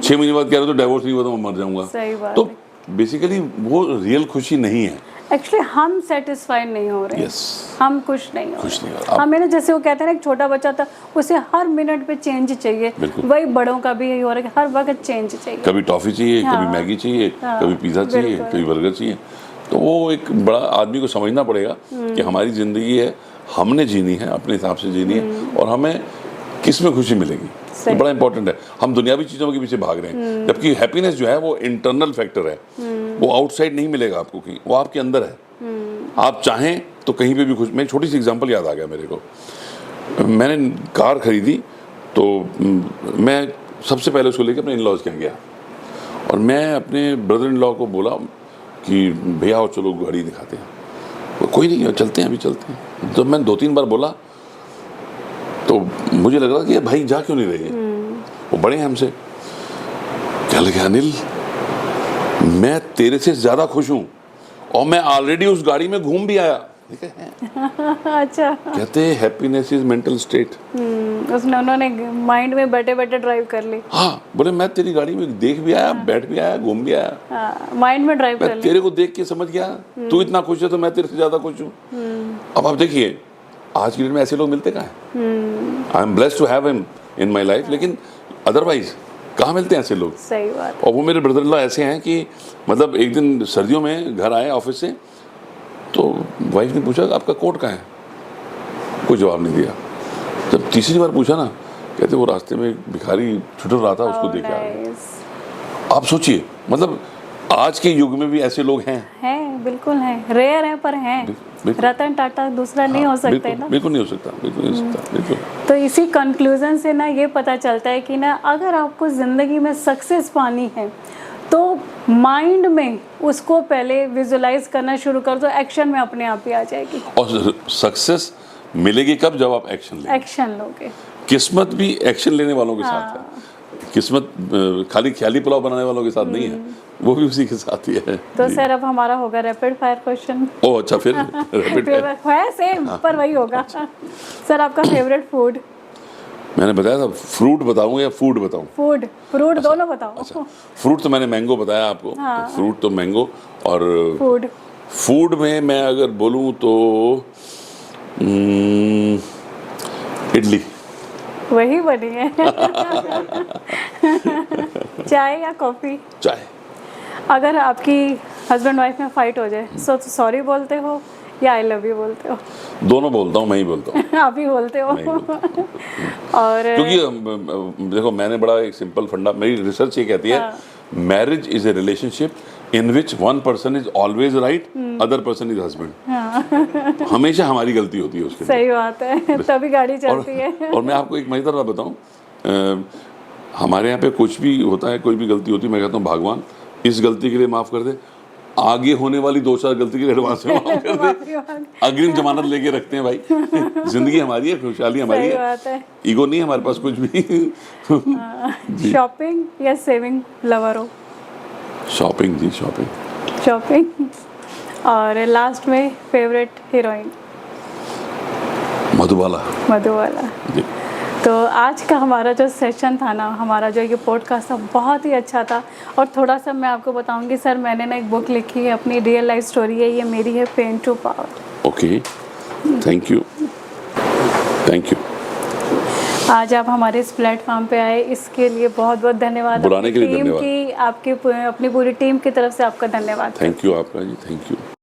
6 महीने बाद कह रहे हो तो डिवोर्स नहीं हुआ तो मैं मर जाऊंगा। सही बात। तो बेसिकली वो रियल खुशी नहीं है। एक्चुअली हम सेटिस्फाइड नहीं हो रहे। Yes. हम खुश नहीं हो खुश नहीं हो रहे। हमें ना, जैसे वो कहते हैं ना, एक छोटा बच्चा था, उसे हर मिनट पे चेंज चाहिए, वही बड़ों का भी यही हो रहा है कि हर वक्त चेंज चाहिए। कभी टॉफी चाहिए, कभी मैगी चाहिए, कभी पिज़्ज़ा चाहिए, कभी बर्गर चाहिए। तो वो एक बड़ा आदमी को समझना पड़ेगा कि हमारी ज़िंदगी है, हमने जीनी है, अपने हिसाब से जीनी है, और हमें किस में खुशी मिलेगी, तो बड़ा इंपॉर्टेंट है। हम दुनियावी चीज़ों के पीछे भाग रहे हैं, जबकि हैप्पीनेस जो है वो इंटरनल फैक्टर है, वो आउटसाइड नहीं मिलेगा आपको कहीं, वो आपके अंदर है। आप चाहें तो कहीं पे भी खुश। मैं छोटी सी एग्जांपल याद आ गया मेरे को। मैंने कार खरीदी तो मैं सबसे पहले उसको लेकर अपने इन लॉज के यहाँ गया, और मैं अपने ब्रदर इन लॉ को बोला कि भैया आओ चलो गाड़ी दिखाते हैं। वो कोई नहीं, चलते हैं, अभी चलते हैं। तो मैं 2-3 बार बोला तो मुझे लग रहा कि भाई जा क्यों नहीं रही है, वो बड़े हैं हमसे। क्या लगे, अनिल मैं तेरे से ज़्यादा खुश हूँ और मैं ऑलरेडी उस गाड़ी में घूम भी आया। अच्छा। कहते हैं हैप्पीनेस इज मेंटल स्टेट। उन्होंने माइंड में बैठे बैठे ड्राइव कर ली। हाँ, बोले मैं तेरी गाड़ी में देख भी आया, बैठ भी आया, घूम भी आया, माइंड में ड्राइव कर ली। तेरे को देख के समझ गया तू इतना खुश है तो मैं तेरे से ज्यादा खुश हूँ। अब आप देखिए आज की डेट में ऐसे लोग मिलते कहाँ हैं। I am blessed to have him in my life, लेकिन अदरवाइज कहाँ मिलते हैं ऐसे लोग। सही बात। और वो मेरे ब्रदर इन लॉ ऐसे हैं कि मतलब एक दिन सर्दियों में घर आए ऑफिस से, तो वाइफ ने पूछा आपका कोट कहाँ है, कोई जवाब नहीं दिया। जब तीसरी बार पूछा ना, कहते वो रास्ते में भिखारी छुटल रहा था, उसको देख के आ गए। आप सोचिए, मतलब आज के युग में भी ऐसे लोग हैं, बिल्कुल हैं, रेयर हैं पर हैं। रतन टाटा दूसरा नहीं हो सकते ना। बिल्कुल नहीं हो सकता, बिल्कुल नहीं हो सकता, बिल्कुल। तो इसी कंक्लूजन से ना ये पता चलता है कि ना, अगर आपको जिंदगी में सक्सेस पानी है तो माइंड में उसको पहले विजुलाइज करना शुरू कर दो, एक्शन में अपने आप ही आ जाएगी। और सक्सेस मिलेगी कब, जब आप एक्शन लेंगे। एक्शन लोगे। किस्मत भी एक्शन लेने वालों के साथ है। किस्मत खाली ख्याली पुलाव बनाने वालों के साथ नहीं है, वो भी उसी के साथ ही है। तो सर अब हमारा होगा रैपिड फायर क्वेश्चन। ओह अच्छा, फिर रैपिड है सेम पर वही होगा। सर आपका फेवरेट फूड? मैंने बताया था फ्रूट बताऊं या फूड बताऊं? फूड फ्रूट दोनों बताओ। अच्छा, फ्रूट तो मैंने मैंगो बताया आपको। फ्रूट तो मैंगो। और फूड में मैं अगर बोलूं तो इडली। वही बनी है। चाय या कॉफी? चाय। अगर आपकी हस्बैंड वाइफ में फाइट हो जाए तो सॉरी बोलते हो या आई लव यू बोलते हो? दोनों बोलता हूँ, मैं ही बोलता हूँ। आप ही बोलते हो। और क्योंकि देखो मैंने बड़ा एक सिंपल फंडा, मेरी रिसर्च ये कहती है, marriage is a relationship in which one person is always right, other person is husband. हमेशा हमारी गलती होती है उसके सही बात है, तभी गाड़ी चलती है। और मैं आपको एक मजेदार बात बताऊं, हमारे यहाँ पे कुछ भी होता है, कोई भी गलती होती है, मैं कहता हूँ भगवान इस गलती के लिए माफ कर दे, आगे होने वाली 2-4 गलती के लिए एडवांस में माफ कर दे, अग्रिम जमानत लेके रखते हैं भाई। जिंदगी हमारी है, खुशहाली हमारी सही बात है। ईगो नहीं है हमारे पास कुछ भी। शॉपिंग या सेविंग लवर हो? शॉपिंग जी, शॉपिंग। शॉपिंग। और लास्ट में फेवरेट हीरोइन? मधुबाला। मधुबाला जी। तो आज का हमारा जो सेशन था ना, हमारा जो ये पॉडकास्ट था, बहुत ही अच्छा था। और थोड़ा सा मैं आपको बताऊंगी सर, मैंने ना एक बुक लिखी है, अपनी रियल लाइफ स्टोरी है, ये मेरी है, pen to power. Okay, thank you, thank you. आज आप हमारे इस प्लेटफॉर्म पे आए, इसके लिए बहुत बहुत धन्यवाद। बुलाने के लिए टीम धन्यवाद। की, आपकी अपनी पूरी टीम की तरफ से आपका धन्यवाद। थैंक यू आपका जी, थैंक यू।